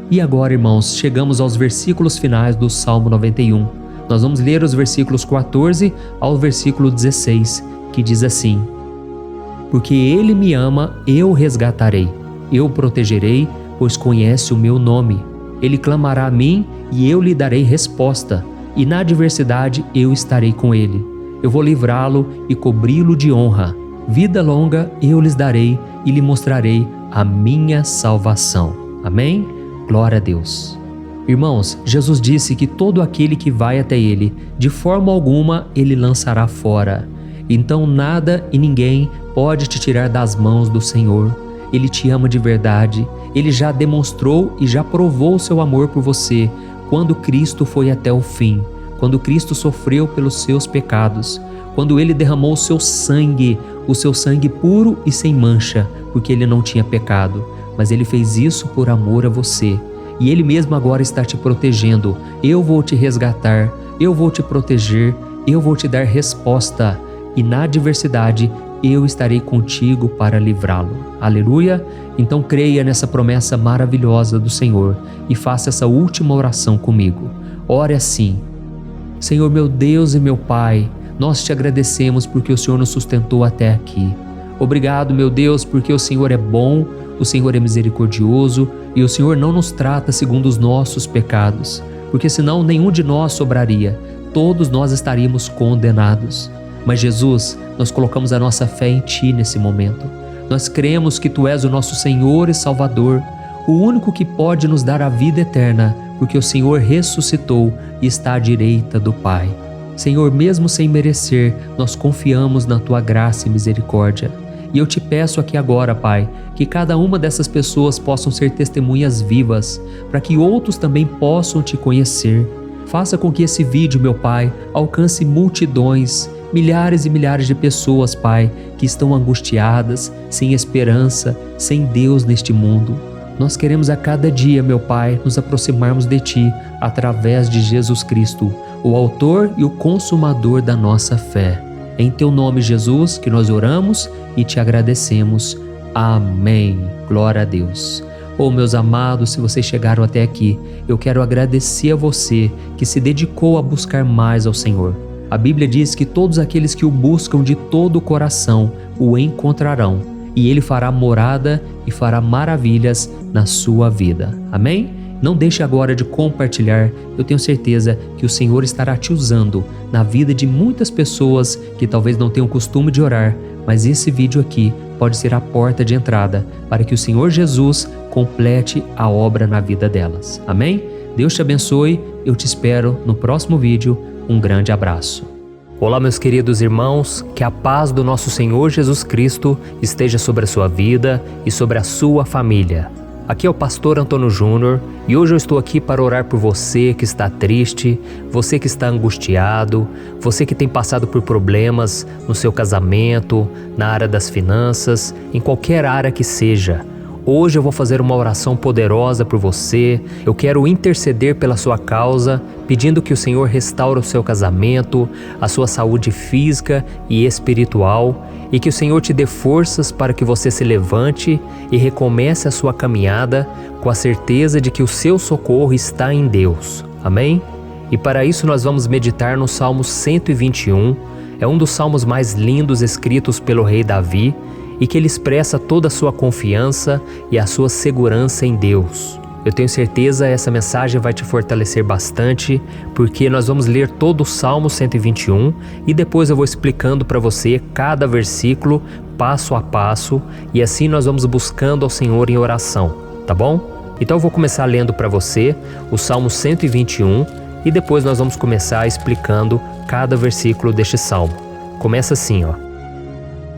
E agora, irmãos, chegamos aos versículos finais do Salmo 91. Nós vamos ler os versículos 14 ao versículo 16, que diz assim: Porque Ele me ama, eu o resgatarei. Eu o protegerei, pois conhece o meu nome. Ele clamará a mim e eu lhe darei resposta, e na adversidade eu estarei com ele. Eu vou livrá-lo e cobri-lo de honra. Vida longa eu lhes darei e lhe mostrarei a minha salvação. Amém? Glória a Deus. Irmãos, Jesus disse que todo aquele que vai até ele, de forma alguma ele lançará fora. Então nada e ninguém pode te tirar das mãos do Senhor. Ele te ama de verdade. Ele já demonstrou e já provou o seu amor por você quando Cristo foi até o fim, quando Cristo sofreu pelos seus pecados, quando ele derramou o seu sangue puro e sem mancha, porque ele não tinha pecado, mas ele fez isso por amor a você. E ele mesmo agora está te protegendo. Eu vou te resgatar, eu vou te proteger, eu vou te dar resposta, e na adversidade eu estarei contigo para livrá-lo. Aleluia! Então creia nessa promessa maravilhosa do Senhor e faça essa última oração comigo. Ore assim: Senhor meu Deus e meu Pai, nós te agradecemos porque o Senhor nos sustentou até aqui. Obrigado, meu Deus, porque o Senhor é bom, o Senhor é misericordioso e o Senhor não nos trata segundo os nossos pecados, porque senão nenhum de nós sobraria, todos nós estaríamos condenados. Mas Jesus, nós colocamos a nossa fé em Ti nesse momento. Nós cremos que Tu és o nosso Senhor e Salvador, o único que pode nos dar a vida eterna, porque o Senhor ressuscitou e está à direita do Pai. Senhor, mesmo sem merecer, nós confiamos na Tua graça e misericórdia. E eu te peço aqui agora, Pai, que cada uma dessas pessoas possam ser testemunhas vivas, para que outros também possam Te conhecer. Faça com que esse vídeo, meu Pai, alcance multidões, milhares e milhares de pessoas, Pai, que estão angustiadas, sem esperança, sem Deus neste mundo. Nós queremos a cada dia, meu Pai, nos aproximarmos de Ti através de Jesus Cristo, o autor e o consumador da nossa fé. Em Teu nome, Jesus, que nós oramos e Te agradecemos. Amém. Glória a Deus. Oh, meus amados, se vocês chegaram até aqui, eu quero agradecer a você que se dedicou a buscar mais ao Senhor. A Bíblia diz que todos aqueles que o buscam de todo o coração o encontrarão, e Ele fará morada e fará maravilhas na sua vida. Amém? Não deixe agora de compartilhar, eu tenho certeza que o Senhor estará te usando na vida de muitas pessoas que talvez não tenham costume de orar, mas esse vídeo aqui pode ser a porta de entrada para que o Senhor Jesus complete a obra na vida delas. Amém? Deus te abençoe, eu te espero no próximo vídeo. Um grande abraço. Olá, meus queridos irmãos, que a paz do nosso Senhor Jesus Cristo esteja sobre a sua vida e sobre a sua família. Aqui é o pastor Antônio Júnior e hoje eu estou aqui para orar por você que está triste, você que está angustiado, você que tem passado por problemas no seu casamento, na área das finanças, em qualquer área que seja. Hoje eu vou fazer uma oração poderosa por você. Eu quero interceder pela sua causa, pedindo que o Senhor restaure o seu casamento, a sua saúde física e espiritual, e que o Senhor te dê forças para que você se levante e recomece a sua caminhada com a certeza de que o seu socorro está em Deus. Amém? E para isso nós vamos meditar no Salmo 121. É um dos salmos mais lindos escritos pelo rei Davi, e que ele expressa toda a sua confiança e a sua segurança em Deus. Eu tenho certeza essa mensagem vai te fortalecer bastante, porque nós vamos ler todo o Salmo 121 e depois eu vou explicando para você cada versículo, passo a passo, e assim nós vamos buscando ao Senhor em oração, tá bom? Então eu vou começar lendo para você o Salmo 121 e depois nós vamos começar explicando cada versículo deste salmo. Começa assim, ó.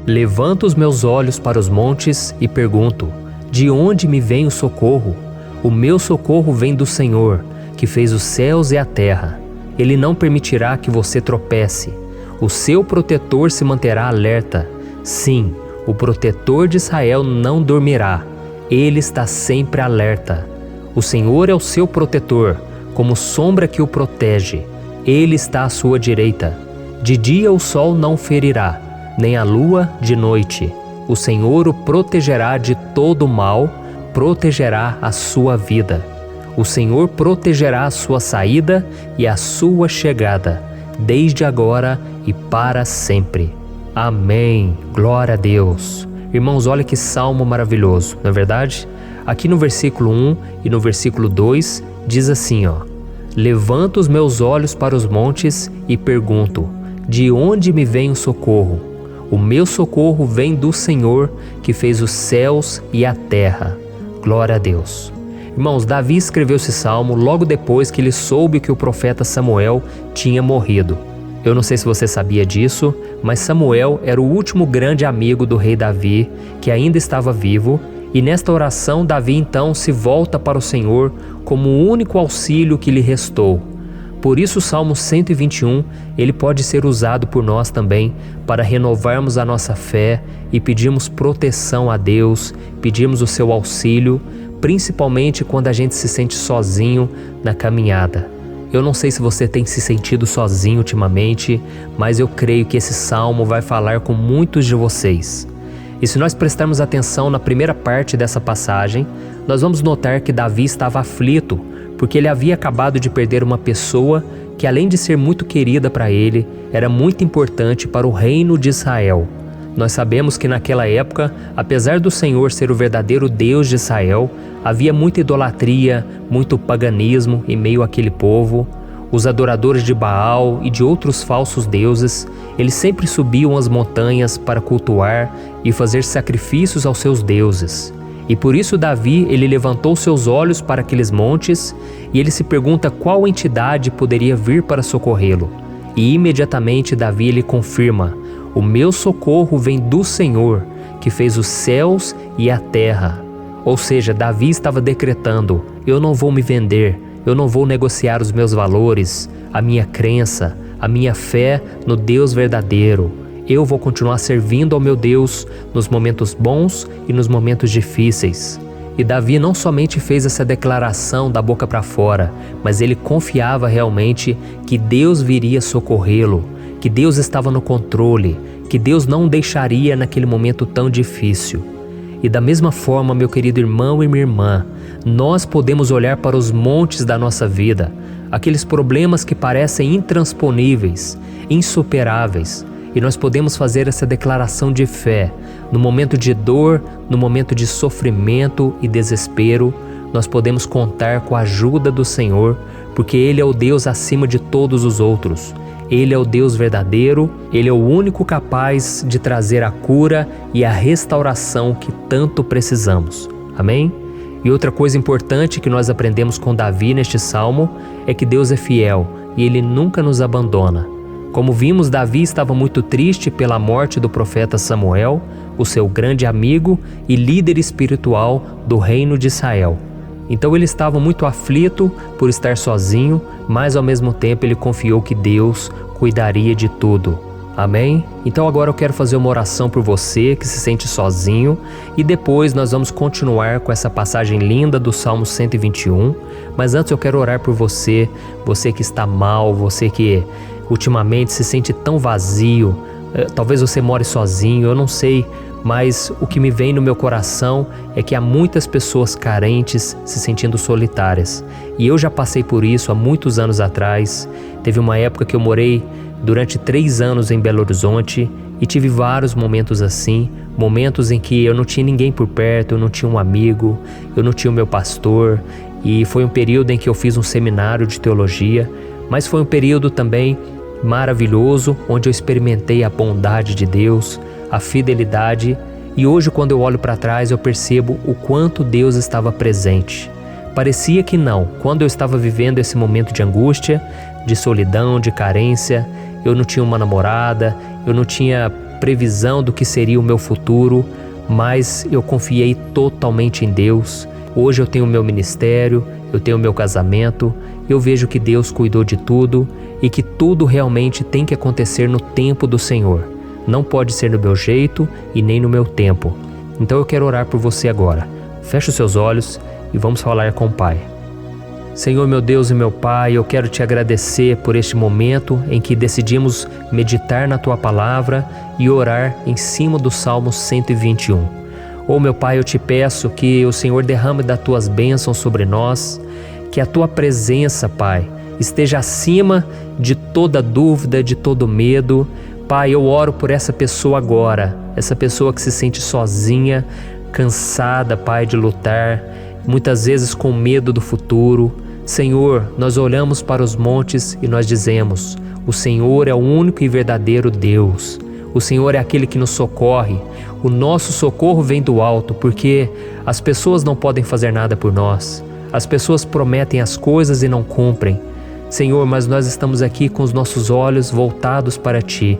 Levanto os meus olhos para os montes e pergunto: de onde me vem o socorro? O meu socorro vem do Senhor, que fez os céus e a terra. Ele não permitirá que você tropece. O seu protetor se manterá alerta. Sim, o protetor de Israel não dormirá. Ele está sempre alerta. O Senhor é o seu protetor, como sombra que o protege. Ele está à sua direita. De dia o sol não ferirá, nem a lua de noite. O Senhor o protegerá de todo mal, protegerá a sua vida. O Senhor protegerá a sua saída e a sua chegada, desde agora e para sempre. Amém. Glória a Deus. Irmãos, olha que salmo maravilhoso, não é verdade? Aqui no versículo 1 e no versículo 2 diz assim, ó: Levanto os meus olhos para os montes e pergunto: de onde me vem o socorro? O meu socorro vem do Senhor, que fez os céus e a terra. Glória a Deus. Irmãos, Davi escreveu esse salmo logo depois que ele soube que o profeta Samuel tinha morrido. Eu não sei se você sabia disso, mas Samuel era o último grande amigo do rei Davi, que ainda estava vivo, e nesta oração Davi então se volta para o Senhor como o único auxílio que lhe restou. Por isso o Salmo 121, ele pode ser usado por nós também para renovarmos a nossa fé e pedirmos proteção a Deus, pedirmos o seu auxílio, principalmente quando a gente se sente sozinho na caminhada. Eu não sei se você tem se sentido sozinho ultimamente, mas eu creio que esse salmo vai falar com muitos de vocês. E se nós prestarmos atenção na primeira parte dessa passagem, nós vamos notar que Davi estava aflito, porque ele havia acabado de perder uma pessoa que, além de ser muito querida para ele, era muito importante para o reino de Israel. Nós sabemos que naquela época, apesar do Senhor ser o verdadeiro Deus de Israel, havia muita idolatria, muito paganismo em meio àquele povo. Os adoradores de Baal e de outros falsos deuses, eles sempre subiam as montanhas para cultuar e fazer sacrifícios aos seus deuses. E por isso Davi, ele levantou seus olhos para aqueles montes e ele se pergunta qual entidade poderia vir para socorrê-lo. E imediatamente Davi ele confirma: o meu socorro vem do Senhor, que fez os céus e a terra. Ou seja, Davi estava decretando: eu não vou me vender, eu não vou negociar os meus valores, a minha crença, a minha fé no Deus verdadeiro. Eu vou continuar servindo ao meu Deus nos momentos bons e nos momentos difíceis. E Davi não somente fez essa declaração da boca para fora, mas ele confiava realmente que Deus viria socorrê-lo, que Deus estava no controle, que Deus não o deixaria naquele momento tão difícil. E da mesma forma, meu querido irmão e minha irmã, nós podemos olhar para os montes da nossa vida, aqueles problemas que parecem intransponíveis, insuperáveis, e nós podemos fazer essa declaração de fé. No momento de dor, no momento de sofrimento e desespero, nós podemos contar com a ajuda do Senhor, porque Ele é o Deus acima de todos os outros. Ele é o Deus verdadeiro, Ele é o único capaz de trazer a cura e a restauração que tanto precisamos. Amém? E outra coisa importante que nós aprendemos com Davi neste salmo é que Deus é fiel e Ele nunca nos abandona. Como vimos, Davi estava muito triste pela morte do profeta Samuel, o seu grande amigo e líder espiritual do reino de Israel. Então ele estava muito aflito por estar sozinho, mas ao mesmo tempo ele confiou que Deus cuidaria de tudo. Amém? Então agora eu quero fazer uma oração por você que se sente sozinho e depois nós vamos continuar com essa passagem linda do Salmo 121. Mas antes eu quero orar por você, você que está mal, você que ultimamente se sente tão vazio, talvez você more sozinho, eu não sei, mas o que me vem no meu coração é que há muitas pessoas carentes se sentindo solitárias. E eu já passei por isso há muitos anos atrás. Teve uma época que eu morei durante 3 anos em Belo Horizonte e tive vários momentos assim, momentos em que eu não tinha ninguém por perto, eu não tinha um amigo, eu não tinha o meu pastor, e foi um período em que eu fiz um seminário de teologia, mas foi um período também maravilhoso, onde eu experimentei a bondade de Deus, a fidelidade, e hoje quando eu olho para trás eu percebo o quanto Deus estava presente. Parecia que não, quando eu estava vivendo esse momento de angústia, de solidão, de carência, eu não tinha uma namorada, eu não tinha previsão do que seria o meu futuro, mas eu confiei totalmente em Deus. Hoje eu tenho o meu ministério, eu tenho o meu casamento, eu vejo que Deus cuidou de tudo e que tudo realmente tem que acontecer no tempo do Senhor. Não pode ser no meu jeito e nem no meu tempo. Então eu quero orar por você agora. Feche os seus olhos e vamos falar com o Pai. Senhor, meu Deus e meu Pai, eu quero te agradecer por este momento em que decidimos meditar na Tua Palavra e orar em cima do Salmo 121. Oh, meu Pai, eu te peço que o Senhor derrame das Tuas bênçãos sobre nós, que a Tua presença, Pai, esteja acima de toda dúvida, de todo medo. Pai, eu oro por essa pessoa agora, essa pessoa que se sente sozinha, cansada, Pai, de lutar, muitas vezes com medo do futuro. Senhor, nós olhamos para os montes e nós dizemos: o Senhor é o único e verdadeiro Deus. O Senhor é aquele que nos socorre. O nosso socorro vem do alto, porque as pessoas não podem fazer nada por nós. As pessoas prometem as coisas e não cumprem. Senhor, mas nós estamos aqui com os nossos olhos voltados para Ti.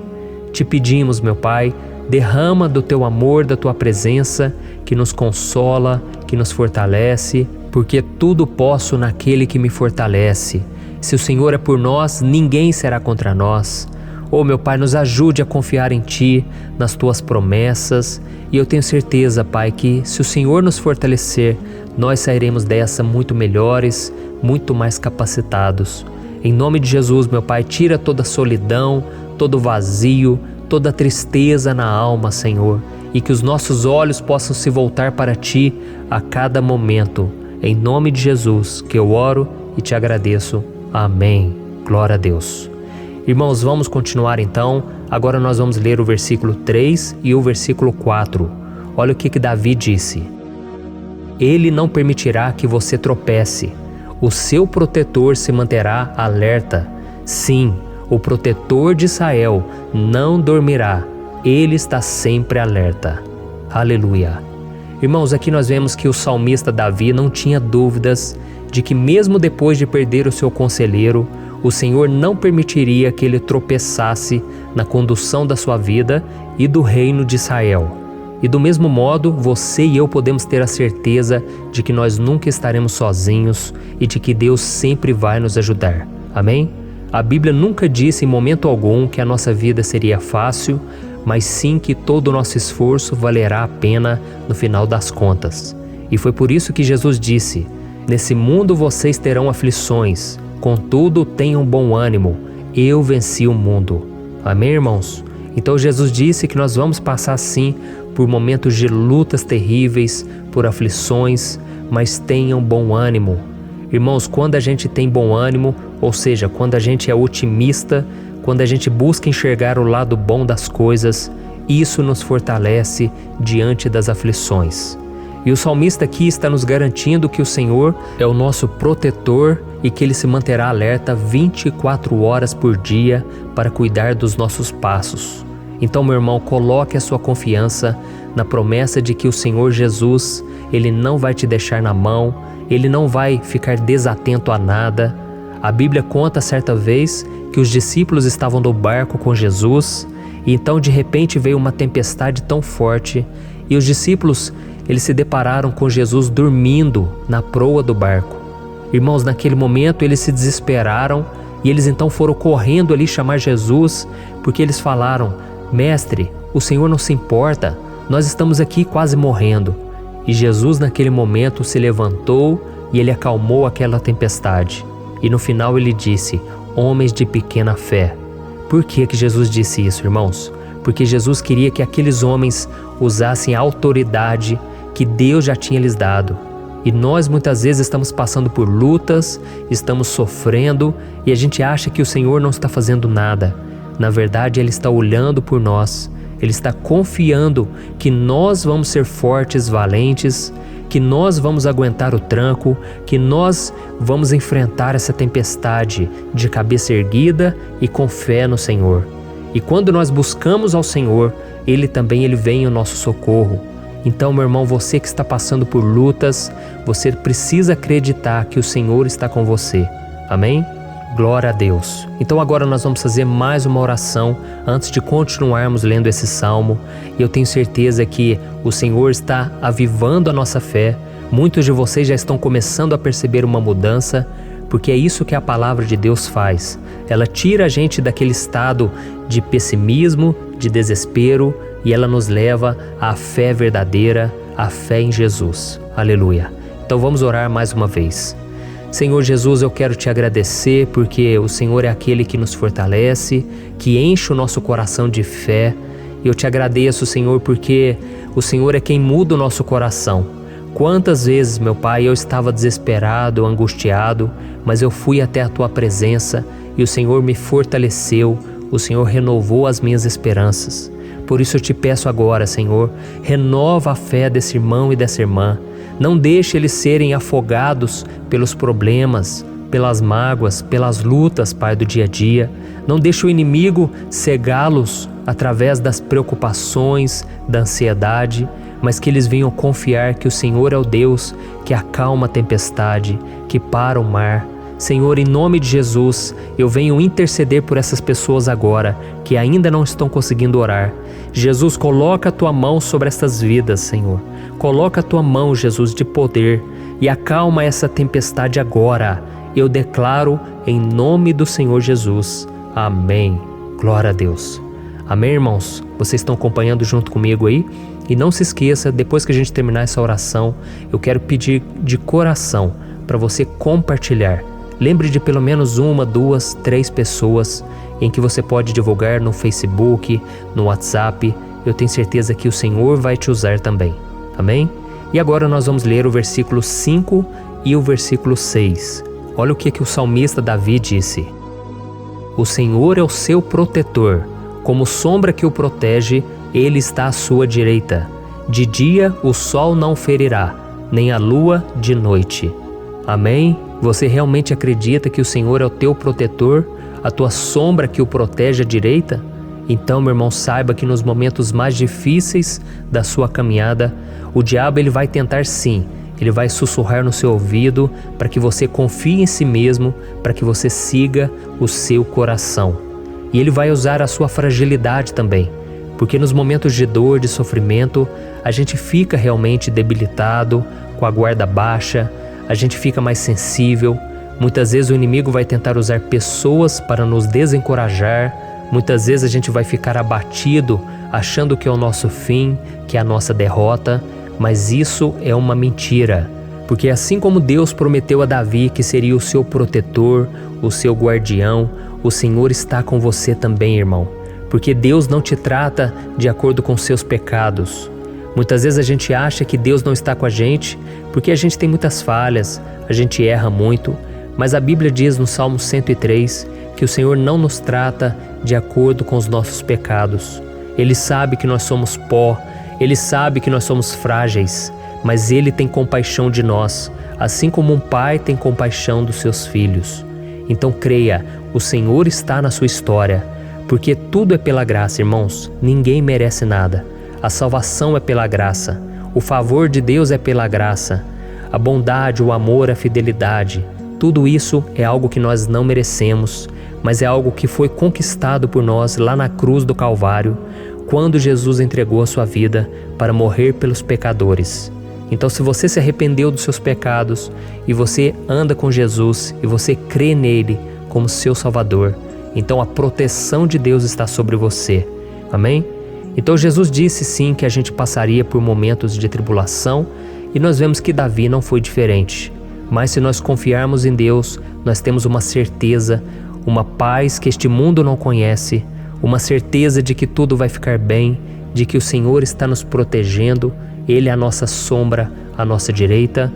Te pedimos, meu Pai, derrama do Teu amor, da Tua presença, que nos consola, que nos fortalece, porque tudo posso naquele que me fortalece. Se o Senhor é por nós, ninguém será contra nós. Oh, meu Pai, nos ajude a confiar em Ti, nas Tuas promessas. E eu tenho certeza, Pai, que se o Senhor nos fortalecer, nós sairemos dessa muito melhores, muito mais capacitados. Em nome de Jesus, meu Pai, tira toda a solidão, todo vazio, toda a tristeza na alma, Senhor, e que os nossos olhos possam se voltar para Ti a cada momento. Em nome de Jesus que eu oro e te agradeço. Amém. Glória a Deus. Irmãos, vamos continuar então. Agora nós vamos ler o versículo 3 e o versículo 4. Olha o que Davi disse. Ele não permitirá que você tropece. O seu protetor se manterá alerta. Sim, o protetor de Israel não dormirá. Ele está sempre alerta. Aleluia. Irmãos, aqui nós vemos que o salmista Davi não tinha dúvidas de que mesmo depois de perder o seu conselheiro, o Senhor não permitiria que ele tropeçasse na condução da sua vida e do reino de Israel. E do mesmo modo, você e eu podemos ter a certeza de que nós nunca estaremos sozinhos e de que Deus sempre vai nos ajudar. Amém? A Bíblia nunca disse em momento algum que a nossa vida seria fácil, mas sim que todo o nosso esforço valerá a pena no final das contas. E foi por isso que Jesus disse: nesse mundo vocês terão aflições, contudo tenham bom ânimo, eu venci o mundo. Amém, irmãos? Então Jesus disse que nós vamos passar sim por momentos de lutas terríveis, por aflições, mas tenham bom ânimo. Irmãos, quando a gente tem bom ânimo, ou seja, quando a gente é otimista, quando a gente busca enxergar o lado bom das coisas, isso nos fortalece diante das aflições. E o salmista aqui está nos garantindo que o Senhor é o nosso protetor e que Ele se manterá alerta 24 horas por dia para cuidar dos nossos passos. Então, meu irmão, coloque a sua confiança na promessa de que o Senhor Jesus, Ele não vai te deixar na mão, Ele não vai ficar desatento a nada. A Bíblia conta certa vez que os discípulos estavam no barco com Jesus e então de repente veio uma tempestade tão forte e os discípulos eles se depararam com Jesus dormindo na proa do barco. Irmãos, naquele momento eles se desesperaram e eles então foram correndo ali chamar Jesus porque eles falaram: Mestre, o Senhor não se importa, nós estamos aqui quase morrendo. E Jesus naquele momento se levantou e Ele acalmou aquela tempestade. E no final Ele disse: homens de pequena fé. Por que Jesus disse isso, irmãos? Porque Jesus queria que aqueles homens usassem a autoridade que Deus já tinha lhes dado. E nós muitas vezes estamos passando por lutas, estamos sofrendo e a gente acha que o Senhor não está fazendo nada. Na verdade, Ele está olhando por nós. Ele está confiando que nós vamos ser fortes, valentes, que nós vamos aguentar o tranco, que nós vamos enfrentar essa tempestade de cabeça erguida e com fé no Senhor. E quando nós buscamos ao Senhor, Ele vem ao nosso socorro. Então, meu irmão, você que está passando por lutas, você precisa acreditar que o Senhor está com você. Amém? Glória a Deus. Então agora nós vamos fazer mais uma oração antes de continuarmos lendo esse salmo. E eu tenho certeza que o Senhor está avivando a nossa fé. Muitos de vocês já estão começando a perceber uma mudança, porque é isso que a palavra de Deus faz. Ela tira a gente daquele estado de pessimismo, de desespero, e ela nos leva à fé verdadeira, à fé em Jesus. Aleluia. Então vamos orar mais uma vez. Senhor Jesus, eu quero te agradecer porque o Senhor é aquele que nos fortalece, que enche o nosso coração de fé. E eu te agradeço, Senhor, porque o Senhor é quem muda o nosso coração. Quantas vezes, meu Pai, eu estava desesperado, angustiado, mas eu fui até a Tua presença e o Senhor me fortaleceu, o Senhor renovou as minhas esperanças. Por isso eu te peço agora, Senhor, renova a fé desse irmão e dessa irmã. Não deixe eles serem afogados pelos problemas, pelas mágoas, pelas lutas, Pai, do dia a dia. Não deixe o inimigo cegá-los através das preocupações, da ansiedade, mas que eles venham confiar que o Senhor é o Deus que acalma a tempestade, que para o mar. Senhor, em nome de Jesus, eu venho interceder por essas pessoas agora que ainda não estão conseguindo orar. Jesus, coloca a Tua mão sobre estas vidas, Senhor. Coloca a Tua mão, Jesus, de poder e acalma essa tempestade agora. Eu declaro em nome do Senhor Jesus. Amém. Glória a Deus. Amém, irmãos? Vocês estão acompanhando junto comigo aí? E não se esqueça, depois que a gente terminar essa oração, eu quero pedir de coração para você compartilhar. Lembre de pelo menos 1, 2, 3 pessoas em que você pode divulgar no Facebook, no WhatsApp. Eu tenho certeza que o Senhor vai te usar também. Amém? E agora nós vamos ler o versículo 5 e o versículo 6. Olha o que o salmista Davi disse. O Senhor é o seu protetor, como sombra que o protege, Ele está à sua direita. De dia o sol não ferirá, nem a lua de noite. Amém? Você realmente acredita que o Senhor é o teu protetor, a tua sombra que o protege à direita? Então, meu irmão, saiba que nos momentos mais difíceis da sua caminhada, o diabo ele vai tentar sim. Ele vai sussurrar no seu ouvido para que você confie em si mesmo, para que você siga o seu coração. E ele vai usar a sua fragilidade também, porque nos momentos de dor, de sofrimento, a gente fica realmente debilitado, com a guarda baixa, a gente fica mais sensível. Muitas vezes o inimigo vai tentar usar pessoas para nos desencorajar, muitas vezes a gente vai ficar abatido, achando que é o nosso fim, que é a nossa derrota. Mas isso é uma mentira, porque assim como Deus prometeu a Davi que seria o seu protetor, o seu guardião, o Senhor está com você também, irmão, porque Deus não te trata de acordo com seus pecados. Muitas vezes a gente acha que Deus não está com a gente porque a gente tem muitas falhas, a gente erra muito, mas a Bíblia diz no Salmo 103 que o Senhor não nos trata de acordo com os nossos pecados. Ele sabe que nós somos pó, Ele sabe que nós somos frágeis, mas Ele tem compaixão de nós, assim como um pai tem compaixão dos seus filhos. Então creia, o Senhor está na sua história, porque tudo é pela graça, irmãos, ninguém merece nada. A salvação é pela graça, o favor de Deus é pela graça, a bondade, o amor, a fidelidade, tudo isso é algo que nós não merecemos, mas é algo que foi conquistado por nós lá na cruz do Calvário, quando Jesus entregou a sua vida para morrer pelos pecadores. Então, se você se arrependeu dos seus pecados e você anda com Jesus e você crê nele como seu Salvador, então a proteção de Deus está sobre você. Amém? Então Jesus disse sim que a gente passaria por momentos de tribulação e nós vemos que Davi não foi diferente. Mas se nós confiarmos em Deus, nós temos uma certeza, uma paz que este mundo não conhece, uma certeza de que tudo vai ficar bem, de que o Senhor está nos protegendo, Ele é a nossa sombra, à nossa direita.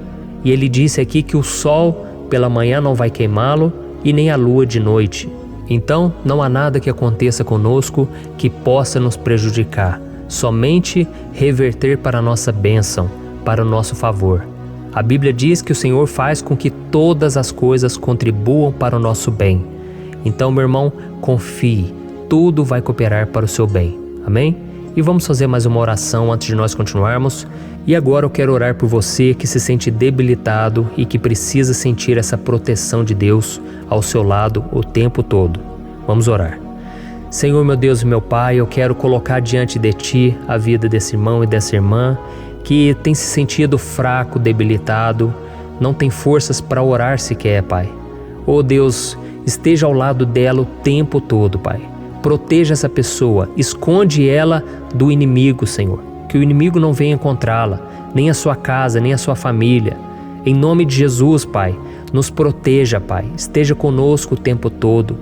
E Ele disse aqui que o sol pela manhã não vai queimá-lo e nem a lua de noite. Então não há nada que aconteça conosco que possa nos prejudicar, somente reverter para a nossa bênção, para o nosso favor. A Bíblia diz que o Senhor faz com que todas as coisas contribuam para o nosso bem. Então, meu irmão, confie. Tudo vai cooperar para o seu bem. Amém? E vamos fazer mais uma oração antes de nós continuarmos. E agora eu quero orar por você que se sente debilitado e que precisa sentir essa proteção de Deus ao seu lado o tempo todo. Vamos orar. Senhor, meu Deus e meu Pai, eu quero colocar diante de Ti a vida desse irmão e dessa irmã que tem se sentido fraco, debilitado, não tem forças para orar sequer, Pai. Oh Deus, esteja ao lado dela o tempo todo, Pai. Proteja essa pessoa, esconde ela do inimigo, Senhor. Que o inimigo não venha encontrá-la, nem a sua casa, nem a sua família. Em nome de Jesus, Pai, nos proteja, Pai. Esteja conosco o tempo todo.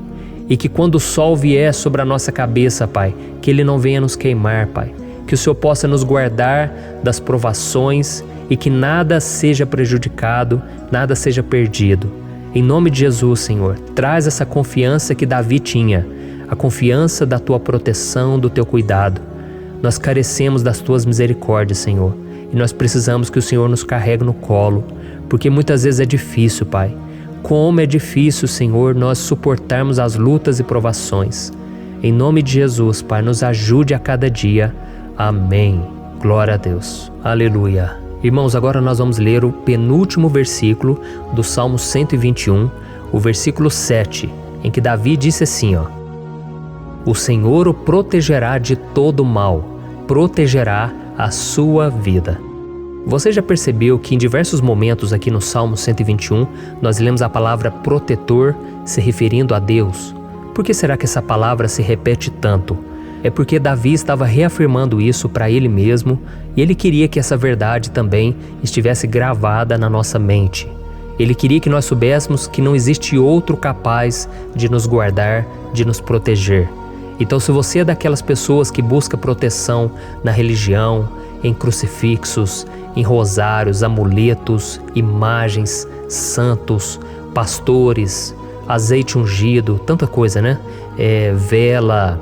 E que quando o sol vier sobre a nossa cabeça, Pai, que ele não venha nos queimar, Pai. Que o Senhor possa nos guardar das provações e que nada seja prejudicado, nada seja perdido. Em nome de Jesus, Senhor, traz essa confiança que Davi tinha, a confiança da Tua proteção, do Teu cuidado. Nós carecemos das Tuas misericórdias, Senhor, e nós precisamos que o Senhor nos carregue no colo, porque muitas vezes é difícil, Pai. Como é difícil, Senhor, nós suportarmos as lutas e provações. Em nome de Jesus, Pai, nos ajude a cada dia. Amém. Glória a Deus. Aleluia. Irmãos, agora nós vamos ler o penúltimo versículo do Salmo 121, o versículo 7, em que Davi disse assim, O Senhor o protegerá de todo mal, protegerá a sua vida. Você já percebeu que em diversos momentos aqui no Salmo 121 nós lemos a palavra protetor se referindo a Deus? Por que será que essa palavra se repete tanto? É porque Davi estava reafirmando isso para ele mesmo e ele queria que essa verdade também estivesse gravada na nossa mente. Ele queria que nós soubéssemos que não existe outro capaz de nos guardar, de nos proteger. Então, se você é daquelas pessoas que busca proteção na religião, em crucifixos, em rosários, amuletos, imagens, santos, pastores, azeite ungido, tanta coisa, né? Vela,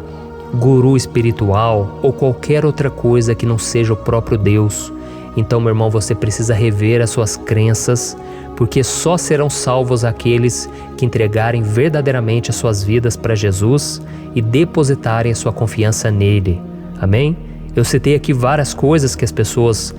guru espiritual ou qualquer outra coisa que não seja o próprio Deus. Então, meu irmão, você precisa rever as suas crenças, porque só serão salvos aqueles que entregarem verdadeiramente as suas vidas para Jesus e depositarem a sua confiança nele. Amém? Eu citei aqui várias coisas que as pessoas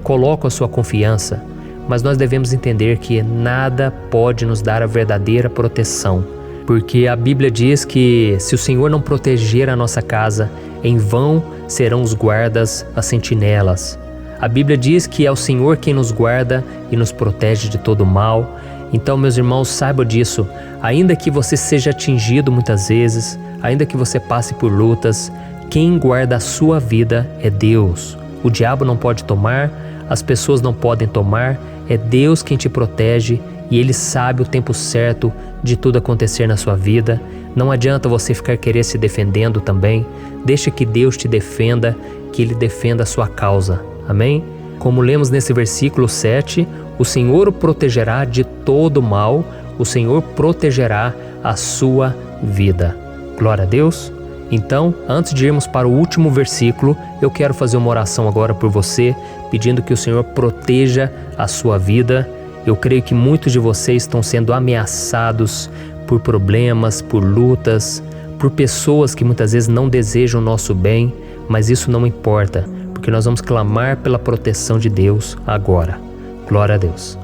colocam a sua confiança, mas nós devemos entender que nada pode nos dar a verdadeira proteção, porque a Bíblia diz que se o Senhor não proteger a nossa casa, em vão serão os guardas, as sentinelas. A Bíblia diz que é o Senhor quem nos guarda e nos protege de todo mal. Então, meus irmãos, saibam disso. Ainda que você seja atingido muitas vezes, ainda que você passe por lutas, quem guarda a sua vida é Deus. O diabo não pode tomar, as pessoas não podem tomar, é Deus quem te protege e Ele sabe o tempo certo de tudo acontecer na sua vida. Não adianta você ficar querer se defendendo também. Deixa que Deus te defenda, que Ele defenda a sua causa. Amém? Como lemos nesse versículo 7, o Senhor o protegerá de todo mal, o Senhor protegerá a sua vida. Glória a Deus! Então, antes de irmos para o último versículo, eu quero fazer uma oração agora por você, pedindo que o Senhor proteja a sua vida. Eu creio que muitos de vocês estão sendo ameaçados por problemas, por lutas, por pessoas que muitas vezes não desejam o nosso bem, mas isso não importa, porque nós vamos clamar pela proteção de Deus agora. Glória a Deus.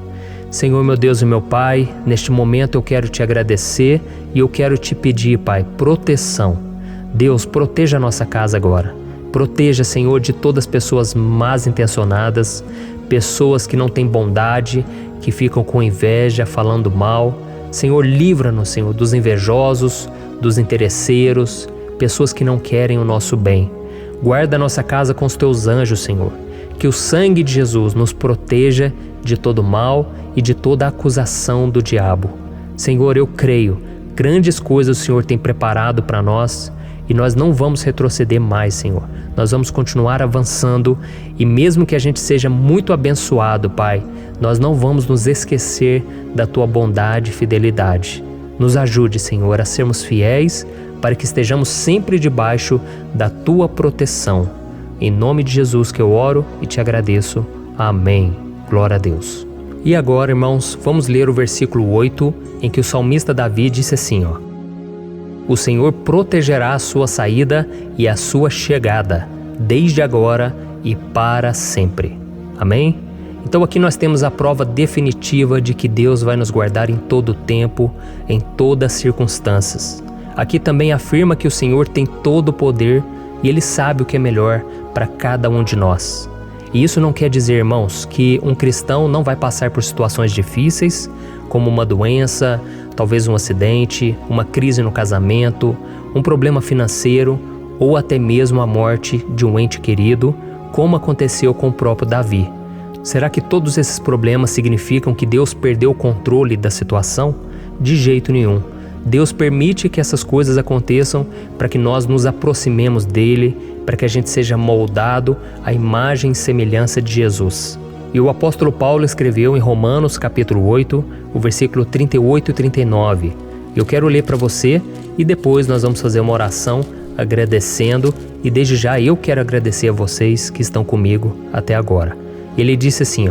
Senhor, meu Deus e meu Pai, neste momento eu quero te agradecer e eu quero te pedir, Pai, proteção. Deus, proteja a nossa casa agora. Proteja, Senhor, de todas as pessoas más intencionadas, pessoas que não têm bondade, que ficam com inveja, falando mal. Senhor, livra-nos, Senhor, dos invejosos, dos interesseiros, pessoas que não querem o nosso bem. Guarda a nossa casa com os teus anjos, Senhor. Que o sangue de Jesus nos proteja de todo mal e de toda acusação do diabo. Senhor, eu creio, grandes coisas o Senhor tem preparado para nós e nós não vamos retroceder mais, Senhor. Nós vamos continuar avançando e mesmo que a gente seja muito abençoado, Pai, nós não vamos nos esquecer da Tua bondade e fidelidade. Nos ajude, Senhor, a sermos fiéis para que estejamos sempre debaixo da Tua proteção. Em nome de Jesus que eu oro e te agradeço. Amém. Glória a Deus. E agora, irmãos, vamos ler o versículo 8, em que o salmista Davi disse assim, O Senhor protegerá a sua saída e a sua chegada, desde agora e para sempre. Amém? Então aqui nós temos a prova definitiva de que Deus vai nos guardar em todo o tempo, em todas as circunstâncias. Aqui também afirma que o Senhor tem todo o poder e Ele sabe o que é melhor para cada um de nós. E isso não quer dizer, irmãos, que um cristão não vai passar por situações difíceis, como uma doença, talvez um acidente, uma crise no casamento, um problema financeiro ou até mesmo a morte de um ente querido, como aconteceu com o próprio Davi. Será que todos esses problemas significam que Deus perdeu o controle da situação? De jeito nenhum. Deus permite que essas coisas aconteçam para que nós nos aproximemos dele, para que a gente seja moldado à imagem e semelhança de Jesus. E o apóstolo Paulo escreveu em Romanos capítulo 8, o versículo 38 e 39. Eu quero ler para você e depois nós vamos fazer uma oração agradecendo e desde já eu quero agradecer a vocês que estão comigo até agora. Ele disse assim,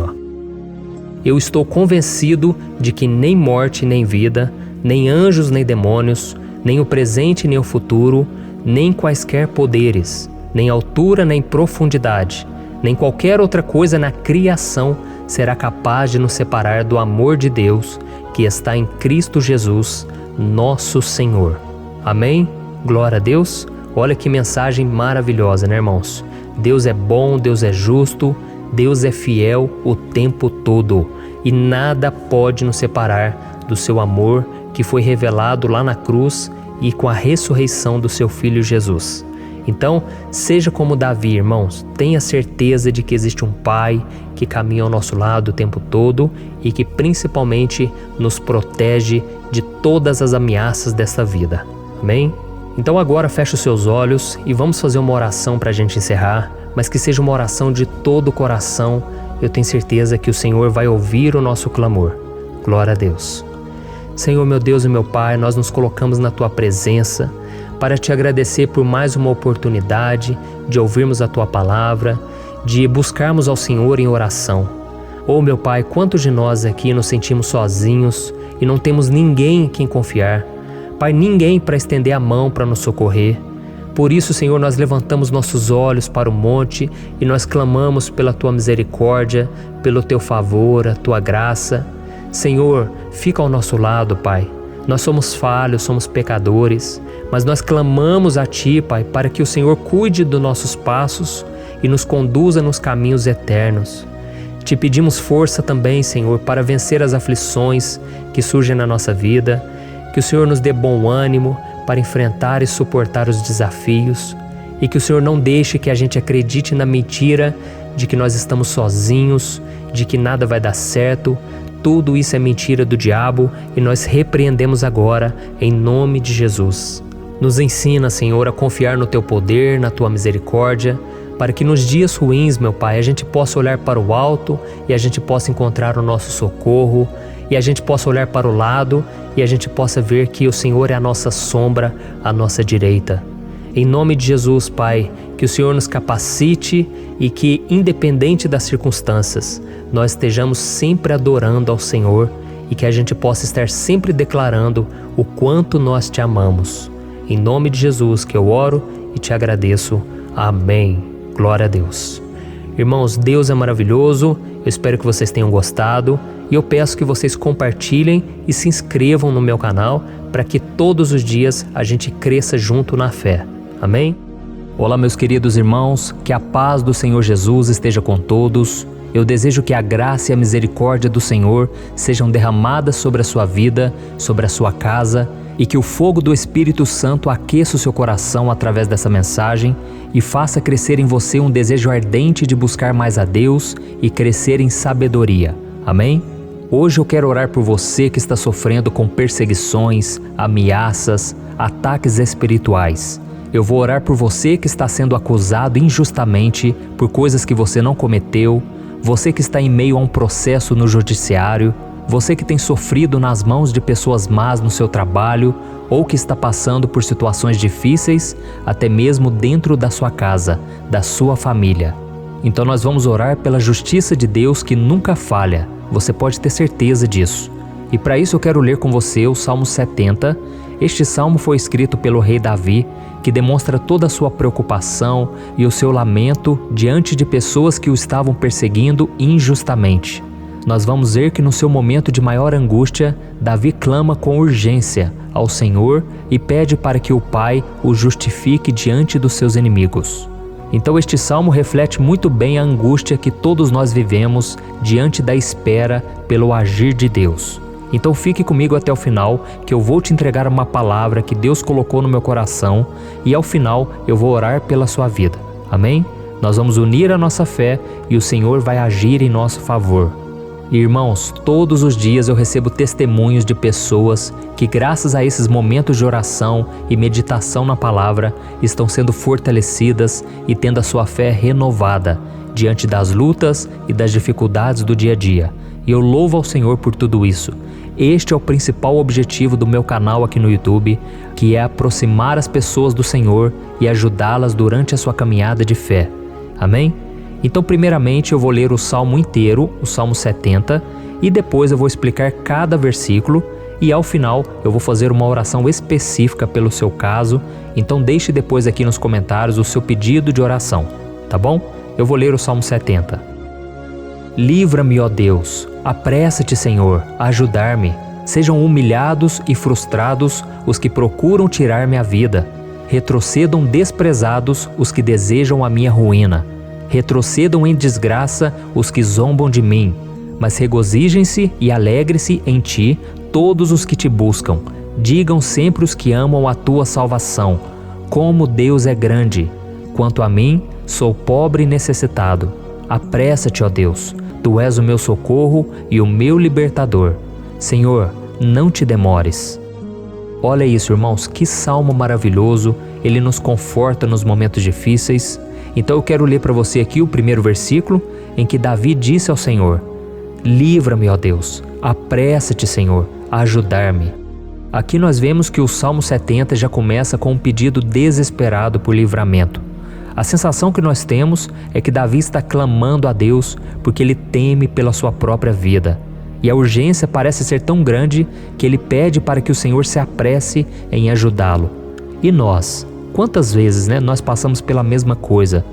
Eu estou convencido de que nem morte nem vida, nem anjos nem demônios, nem o presente nem o futuro, nem quaisquer poderes, nem altura nem profundidade, nem qualquer outra coisa na criação será capaz de nos separar do amor de Deus que está em Cristo Jesus, nosso Senhor. Amém? Glória a Deus. Olha que mensagem maravilhosa, né, irmãos? Deus é bom, Deus é justo, Deus é fiel o tempo todo e nada pode nos separar do seu amor que foi revelado lá na cruz e com a ressurreição do seu Filho Jesus. Então, seja como Davi, irmãos, tenha certeza de que existe um Pai que caminha ao nosso lado o tempo todo e que principalmente nos protege de todas as ameaças desta vida. Amém? Então agora feche os seus olhos e vamos fazer uma oração para a gente encerrar, mas que seja uma oração de todo o coração. Eu tenho certeza que o Senhor vai ouvir o nosso clamor. Glória a Deus. Senhor, meu Deus e meu Pai, nós nos colocamos na Tua presença para Te agradecer por mais uma oportunidade de ouvirmos a Tua palavra, de buscarmos ao Senhor em oração. Oh, meu Pai, quantos de nós aqui nos sentimos sozinhos e não temos ninguém em quem confiar. Pai, ninguém para estender a mão para nos socorrer. Por isso, Senhor, nós levantamos nossos olhos para o monte e nós clamamos pela Tua misericórdia, pelo Teu favor, a Tua graça. Senhor, fica ao nosso lado, Pai. Nós somos falhos, somos pecadores, mas nós clamamos a Ti, Pai, para que o Senhor cuide dos nossos passos e nos conduza nos caminhos eternos. Te pedimos força também, Senhor, para vencer as aflições que surgem na nossa vida, que o Senhor nos dê bom ânimo para enfrentar e suportar os desafios e que o Senhor não deixe que a gente acredite na mentira de que nós estamos sozinhos, de que nada vai dar certo. Tudo isso é mentira do diabo e nós repreendemos agora em nome de Jesus. Nos ensina, Senhor, a confiar no Teu poder, na Tua misericórdia, para que nos dias ruins, meu Pai, a gente possa olhar para o alto e a gente possa encontrar o nosso socorro e a gente possa olhar para o lado e a gente possa ver que o Senhor é a nossa sombra, a nossa direita. Em nome de Jesus, Pai, que o Senhor nos capacite e que, independente das circunstâncias, nós estejamos sempre adorando ao Senhor e que a gente possa estar sempre declarando o quanto nós Te amamos. Em nome de Jesus que eu oro e Te agradeço. Amém. Glória a Deus. Irmãos, Deus é maravilhoso. Eu espero que vocês tenham gostado e eu peço que vocês compartilhem e se inscrevam no meu canal para que todos os dias a gente cresça junto na fé. Amém? Olá, meus queridos irmãos, que a paz do Senhor Jesus esteja com todos. Eu desejo que a graça e a misericórdia do Senhor sejam derramadas sobre a sua vida, sobre a sua casa, e que o fogo do Espírito Santo aqueça o seu coração através dessa mensagem e faça crescer em você um desejo ardente de buscar mais a Deus e crescer em sabedoria. Amém? Hoje eu quero orar por você que está sofrendo com perseguições, ameaças, ataques espirituais. Eu vou orar por você que está sendo acusado injustamente por coisas que você não cometeu, você que está em meio a um processo no judiciário, você que tem sofrido nas mãos de pessoas más no seu trabalho ou que está passando por situações difíceis, até mesmo dentro da sua casa, da sua família. Então nós vamos orar pela justiça de Deus que nunca falha, você pode ter certeza disso. E para isso eu quero ler com você o Salmo 70. Este salmo foi escrito pelo rei Davi, que demonstra toda a sua preocupação e o seu lamento diante de pessoas que o estavam perseguindo injustamente. Nós vamos ver que no seu momento de maior angústia, Davi clama com urgência ao Senhor e pede para que o Pai o justifique diante dos seus inimigos. Então este salmo reflete muito bem a angústia que todos nós vivemos diante da espera pelo agir de Deus. Então fique comigo até o final, que eu vou te entregar uma palavra que Deus colocou no meu coração e ao final eu vou orar pela sua vida. Amém? Nós vamos unir a nossa fé e o Senhor vai agir em nosso favor. Irmãos, todos os dias eu recebo testemunhos de pessoas que, graças a esses momentos de oração e meditação na palavra, estão sendo fortalecidas e tendo a sua fé renovada diante das lutas e das dificuldades do dia a dia. E eu louvo ao Senhor por tudo isso. Este é o principal objetivo do meu canal aqui no YouTube, que é aproximar as pessoas do Senhor e ajudá-las durante a sua caminhada de fé. Amém? Então, primeiramente, eu vou ler o Salmo inteiro, o Salmo 70, e depois eu vou explicar cada versículo e ao final eu vou fazer uma oração específica pelo seu caso. Então deixe depois aqui nos comentários o seu pedido de oração, tá bom? Eu vou ler o Salmo 70. Livra-me, ó Deus, apressa-te, Senhor, a ajudar-me. Sejam humilhados e frustrados os que procuram tirar-me a vida. Retrocedam desprezados os que desejam a minha ruína. Retrocedam em desgraça os que zombam de mim, mas regozijem-se e alegrem-se em ti todos os que te buscam. Digam sempre os que amam a tua salvação, como Deus é grande. Quanto a mim, sou pobre e necessitado. Apressa-te, ó Deus, tu és o meu socorro e o meu libertador. Senhor, não te demores. Olha isso, irmãos, que salmo maravilhoso, ele nos conforta nos momentos difíceis. Então eu quero ler para você aqui o primeiro versículo, em que Davi disse ao Senhor: livra-me, ó Deus, apressa-te, Senhor, a ajudar-me. Aqui nós vemos que o Salmo 70 já começa com um pedido desesperado por livramento. A sensação que nós temos é que Davi está clamando a Deus porque ele teme pela sua própria vida. E a urgência parece ser tão grande que ele pede para que o Senhor se apresse em ajudá-lo. E nós? Quantas vezes nós passamos pela mesma coisa?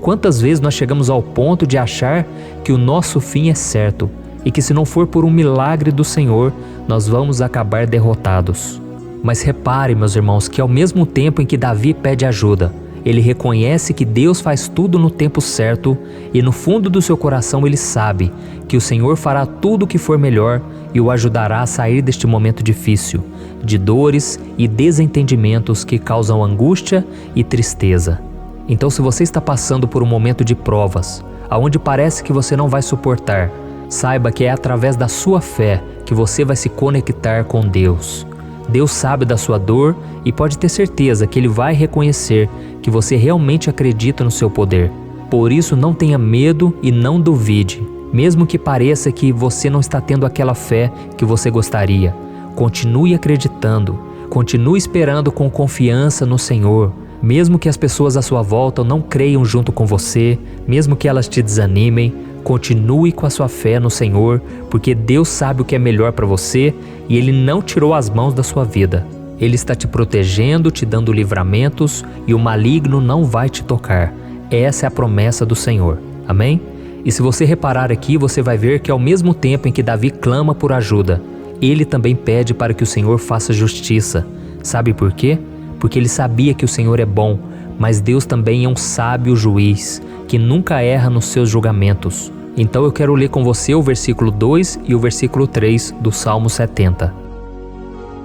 Quantas vezes nós chegamos ao ponto de achar que o nosso fim é certo e que, se não for por um milagre do Senhor, nós vamos acabar derrotados? Mas repare, meus irmãos, que ao mesmo tempo em que Davi pede ajuda, ele reconhece que Deus faz tudo no tempo certo e no fundo do seu coração ele sabe que o Senhor fará tudo o que for melhor e o ajudará a sair deste momento difícil, de dores e desentendimentos que causam angústia e tristeza. Então, se você está passando por um momento de provas, aonde parece que você não vai suportar, saiba que é através da sua fé que você vai se conectar com Deus. Deus sabe da sua dor e pode ter certeza que Ele vai reconhecer que você realmente acredita no seu poder. Por isso, não tenha medo e não duvide, mesmo que pareça que você não está tendo aquela fé que você gostaria. Continue acreditando, continue esperando com confiança no Senhor. Mesmo que as pessoas à sua volta não creiam junto com você, mesmo que elas te desanimem, continue com a sua fé no Senhor, porque Deus sabe o que é melhor para você e Ele não tirou as mãos da sua vida. Ele está te protegendo, te dando livramentos e o maligno não vai te tocar. Essa é a promessa do Senhor. Amém? E se você reparar aqui, você vai ver que ao mesmo tempo em que Davi clama por ajuda, ele também pede para que o Senhor faça justiça. Sabe por quê? Porque ele sabia que o Senhor é bom, mas Deus também é um sábio juiz, que nunca erra nos seus julgamentos. Então eu quero ler com você o versículo 2 e o versículo 3 do Salmo 70.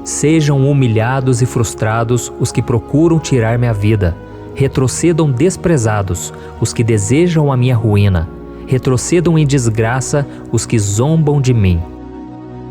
Sejam humilhados e frustrados os que procuram tirar minha vida. Retrocedam desprezados os que desejam a minha ruína. Retrocedam em desgraça os que zombam de mim.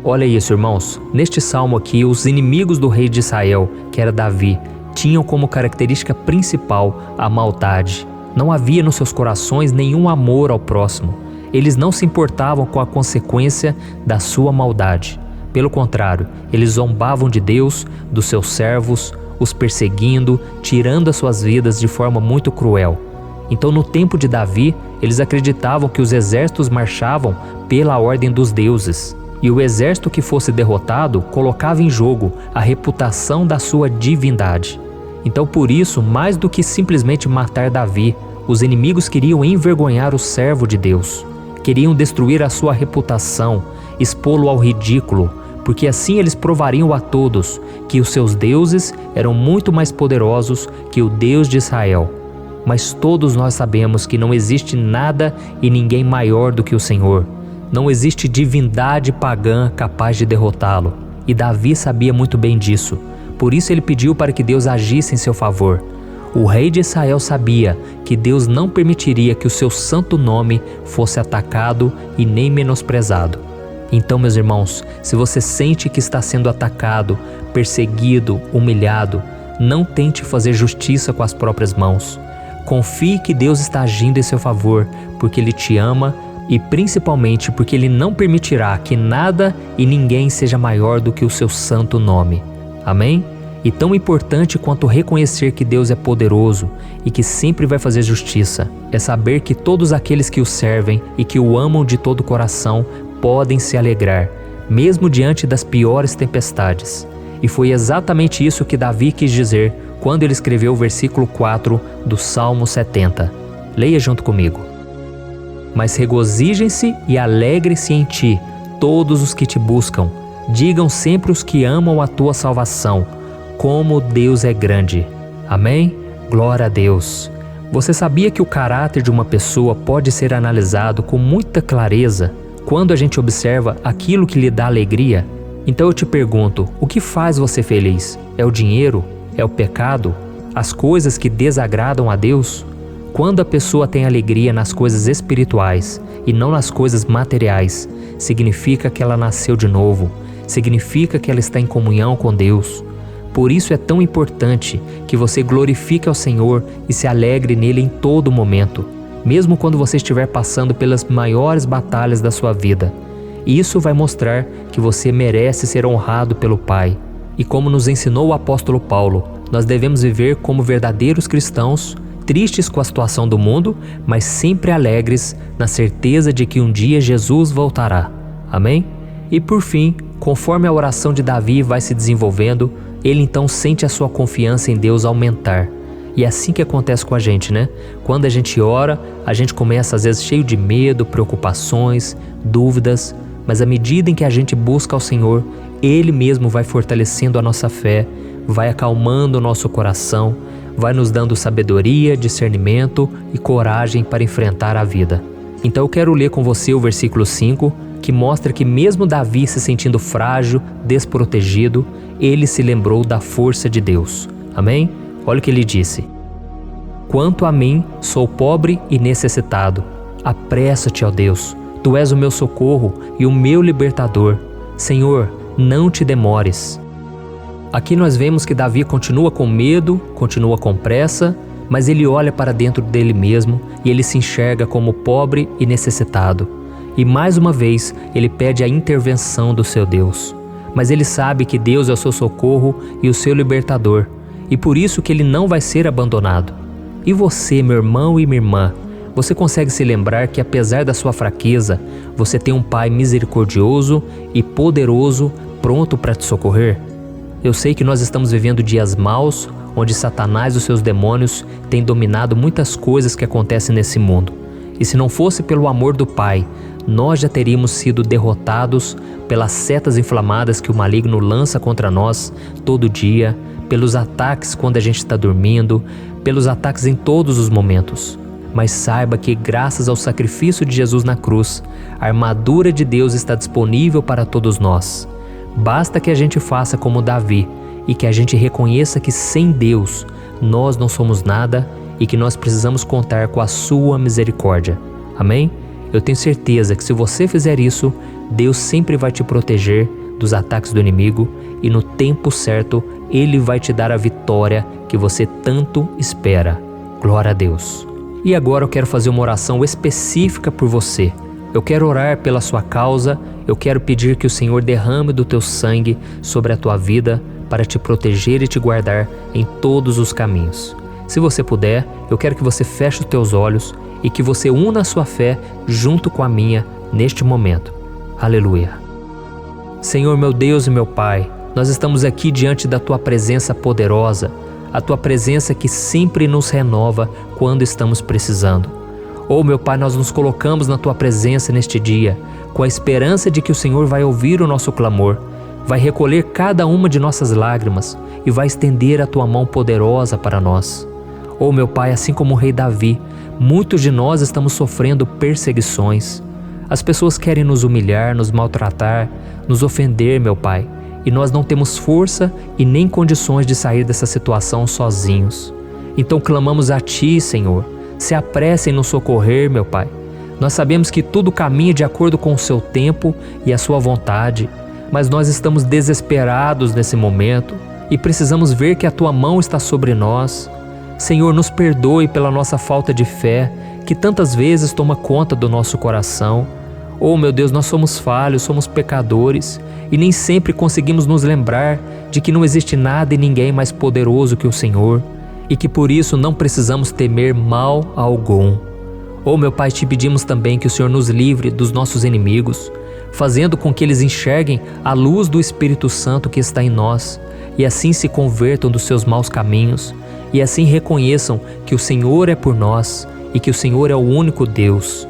Olha isso, irmãos. Neste salmo aqui, os inimigos do rei de Israel, que era Davi, tinham como característica principal a maldade. Não havia nos seus corações nenhum amor ao próximo. Eles não se importavam com a consequência da sua maldade. Pelo contrário, eles zombavam de Deus, dos seus servos, os perseguindo, tirando as suas vidas de forma muito cruel. Então, no tempo de Davi, eles acreditavam que os exércitos marchavam pela ordem dos deuses. E o exército que fosse derrotado colocava em jogo a reputação da sua divindade. Então, por isso, mais do que simplesmente matar Davi, os inimigos queriam envergonhar o servo de Deus. Queriam destruir a sua reputação, expô-lo ao ridículo, porque assim eles provariam a todos que os seus deuses eram muito mais poderosos que o Deus de Israel. Mas todos nós sabemos que não existe nada e ninguém maior do que o Senhor. Não existe divindade pagã capaz de derrotá-lo. E Davi sabia muito bem disso. Por isso ele pediu para que Deus agisse em seu favor. O rei de Israel sabia que Deus não permitiria que o seu santo nome fosse atacado e nem menosprezado. Então, meus irmãos, se você sente que está sendo atacado, perseguido, humilhado, não tente fazer justiça com as próprias mãos. Confie que Deus está agindo em seu favor, porque Ele te ama e principalmente porque Ele não permitirá que nada e ninguém seja maior do que o seu santo nome. Amém? E tão importante quanto reconhecer que Deus é poderoso e que sempre vai fazer justiça, é saber que todos aqueles que o servem e que o amam de todo o coração podem se alegrar, mesmo diante das piores tempestades. E foi exatamente isso que Davi quis dizer quando ele escreveu o versículo 4 do Salmo 70. Leia junto comigo. Mas regozijem-se e alegrem-se em ti, todos os que te buscam. Digam sempre os que amam a tua salvação, como Deus é grande. Amém? Glória a Deus. Você sabia que o caráter de uma pessoa pode ser analisado com muita clareza quando a gente observa aquilo que lhe dá alegria? Então eu te pergunto, o que faz você feliz? É o dinheiro? É o pecado? As coisas que desagradam a Deus? Quando a pessoa tem alegria nas coisas espirituais e não nas coisas materiais, significa que ela nasceu de novo, significa que ela está em comunhão com Deus. Por isso é tão importante que você glorifique ao Senhor e se alegre nele em todo momento, mesmo quando você estiver passando pelas maiores batalhas da sua vida. Isso vai mostrar que você merece ser honrado pelo Pai. E como nos ensinou o apóstolo Paulo, nós devemos viver como verdadeiros cristãos, tristes com a situação do mundo, mas sempre alegres na certeza de que um dia Jesus voltará. Amém? E por fim, conforme a oração de Davi vai se desenvolvendo, ele então sente a sua confiança em Deus aumentar. E é assim que acontece com a gente, né? Quando a gente ora, a gente começa às vezes cheio de medo, preocupações, dúvidas, mas à medida em que a gente busca ao Senhor, Ele mesmo vai fortalecendo a nossa fé, vai acalmando o nosso coração, vai nos dando sabedoria, discernimento e coragem para enfrentar a vida. Então eu quero ler com você o versículo 5, que mostra que mesmo Davi se sentindo frágil, desprotegido, ele se lembrou da força de Deus. Amém? Olha o que ele disse: Quanto a mim, sou pobre e necessitado. Apressa-te, ó Deus, Tu és o meu socorro e o meu libertador. Senhor, não te demores. Aqui nós vemos que Davi continua com medo, continua com pressa, mas ele olha para dentro dele mesmo e ele se enxerga como pobre e necessitado. E mais uma vez ele pede a intervenção do seu Deus. Mas ele sabe que Deus é o seu socorro e o seu libertador, e por isso que ele não vai ser abandonado. E você, meu irmão e minha irmã, você consegue se lembrar que apesar da sua fraqueza, você tem um Pai misericordioso e poderoso pronto para te socorrer? Eu sei que nós estamos vivendo dias maus, onde Satanás e os seus demônios têm dominado muitas coisas que acontecem nesse mundo. E se não fosse pelo amor do Pai, nós já teríamos sido derrotados pelas setas inflamadas que o maligno lança contra nós todo dia, pelos ataques quando a gente está dormindo, pelos ataques em todos os momentos. Mas saiba que graças ao sacrifício de Jesus na cruz, a armadura de Deus está disponível para todos nós. Basta que a gente faça como Davi e que a gente reconheça que sem Deus nós não somos nada e que nós precisamos contar com a sua misericórdia. Amém? Eu tenho certeza que se você fizer isso, Deus sempre vai te proteger dos ataques do inimigo e no tempo certo Ele vai te dar a vitória que você tanto espera. Glória a Deus. E agora eu quero fazer uma oração específica por você. Eu quero orar pela sua causa, eu quero pedir que o Senhor derrame do teu sangue sobre a tua vida para te proteger e te guardar em todos os caminhos. Se você puder, eu quero que você feche os teus olhos e que você una a sua fé junto com a minha neste momento. Aleluia. Senhor, meu Deus e meu Pai, nós estamos aqui diante da Tua presença poderosa, a Tua presença que sempre nos renova quando estamos precisando. Oh, meu Pai, nós nos colocamos na Tua presença neste dia, com a esperança de que o Senhor vai ouvir o nosso clamor, vai recolher cada uma de nossas lágrimas e vai estender a Tua mão poderosa para nós. Oh, meu Pai, assim como o rei Davi, muitos de nós estamos sofrendo perseguições. As pessoas querem nos humilhar, nos maltratar, nos ofender, meu Pai, e nós não temos força e nem condições de sair dessa situação sozinhos. Então clamamos a Ti, Senhor, se apresse em nos socorrer, meu Pai. Nós sabemos que tudo caminha de acordo com o Seu tempo e a Sua vontade, mas nós estamos desesperados nesse momento e precisamos ver que a Tua mão está sobre nós. Senhor, nos perdoe pela nossa falta de fé, que tantas vezes toma conta do nosso coração. Oh, meu Deus, nós somos falhos, somos pecadores e nem sempre conseguimos nos lembrar de que não existe nada e ninguém mais poderoso que o Senhor e que por isso não precisamos temer mal algum. Oh, meu Pai, te pedimos também que o Senhor nos livre dos nossos inimigos, fazendo com que eles enxerguem a luz do Espírito Santo que está em nós e assim se convertam dos seus maus caminhos e assim reconheçam que o Senhor é por nós e que o Senhor é o único Deus.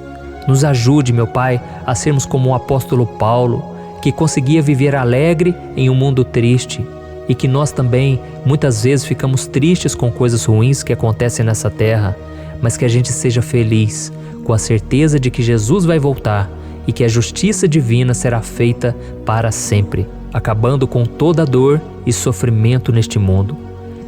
Nos ajude, meu Pai, a sermos como o apóstolo Paulo, que conseguia viver alegre em um mundo triste, e que nós também muitas vezes ficamos tristes com coisas ruins que acontecem nessa terra, mas que a gente seja feliz com a certeza de que Jesus vai voltar e que a justiça divina será feita para sempre, acabando com toda dor e sofrimento neste mundo.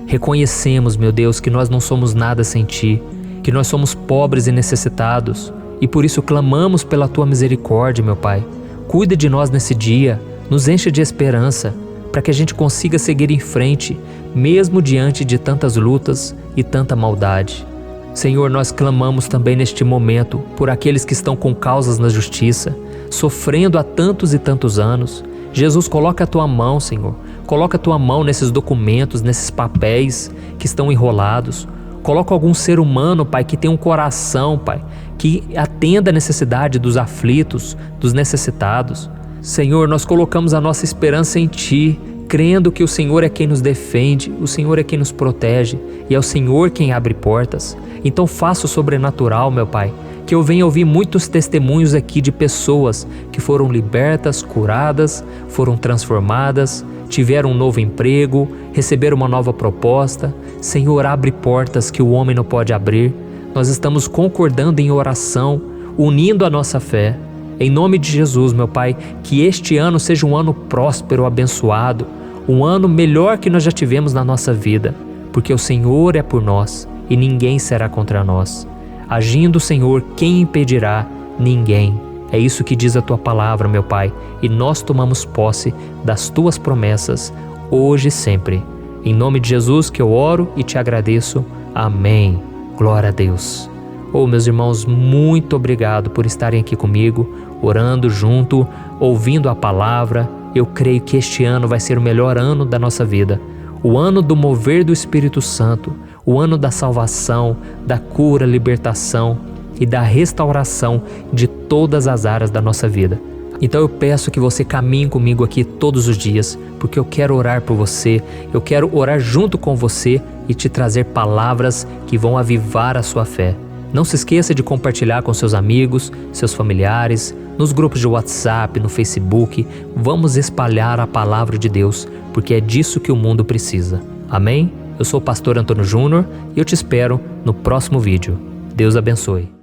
Reconhecemos, meu Deus, que nós não somos nada sem Ti, que nós somos pobres e necessitados, e por isso clamamos pela Tua misericórdia, meu Pai. Cuida de nós nesse dia, nos encha de esperança, para que a gente consiga seguir em frente, mesmo diante de tantas lutas e tanta maldade. Senhor, nós clamamos também neste momento por aqueles que estão com causas na justiça, sofrendo há tantos e tantos anos. Jesus, coloca a Tua mão, Senhor. Coloca a Tua mão nesses documentos, nesses papéis que estão enrolados. Coloca algum ser humano, Pai, que tem um coração, Pai, que atenda a necessidade dos aflitos, dos necessitados. Senhor, nós colocamos a nossa esperança em Ti, crendo que o Senhor é quem nos defende, o Senhor é quem nos protege e é o Senhor quem abre portas. Então faça o sobrenatural, meu Pai, que eu venha ouvir muitos testemunhos aqui de pessoas que foram libertas, curadas, foram transformadas, tiveram um novo emprego, receberam uma nova proposta. Senhor, abre portas que o homem não pode abrir. Nós estamos concordando em oração, unindo a nossa fé. Em nome de Jesus, meu Pai, que este ano seja um ano próspero, abençoado, um ano melhor que nós já tivemos na nossa vida, porque o Senhor é por nós e ninguém será contra nós. Agindo o Senhor, quem impedirá? Ninguém. É isso que diz a Tua palavra, meu Pai, e nós tomamos posse das Tuas promessas, hoje e sempre. Em nome de Jesus que eu oro e te agradeço. Amém. Glória a Deus. Meus irmãos, muito obrigado por estarem aqui comigo, orando junto, ouvindo a palavra. Eu creio que este ano vai ser o melhor ano da nossa vida. O ano do mover do Espírito Santo, o ano da salvação, da cura, libertação e da restauração de todas as áreas da nossa vida. Então eu peço que você caminhe comigo aqui todos os dias, porque eu quero orar por você, eu quero orar junto com você e te trazer palavras que vão avivar a sua fé. Não se esqueça de compartilhar com seus amigos, seus familiares, nos grupos de WhatsApp, no Facebook. Vamos espalhar a palavra de Deus, porque é disso que o mundo precisa. Amém? Eu sou o pastor Antônio Júnior e eu te espero no próximo vídeo. Deus abençoe.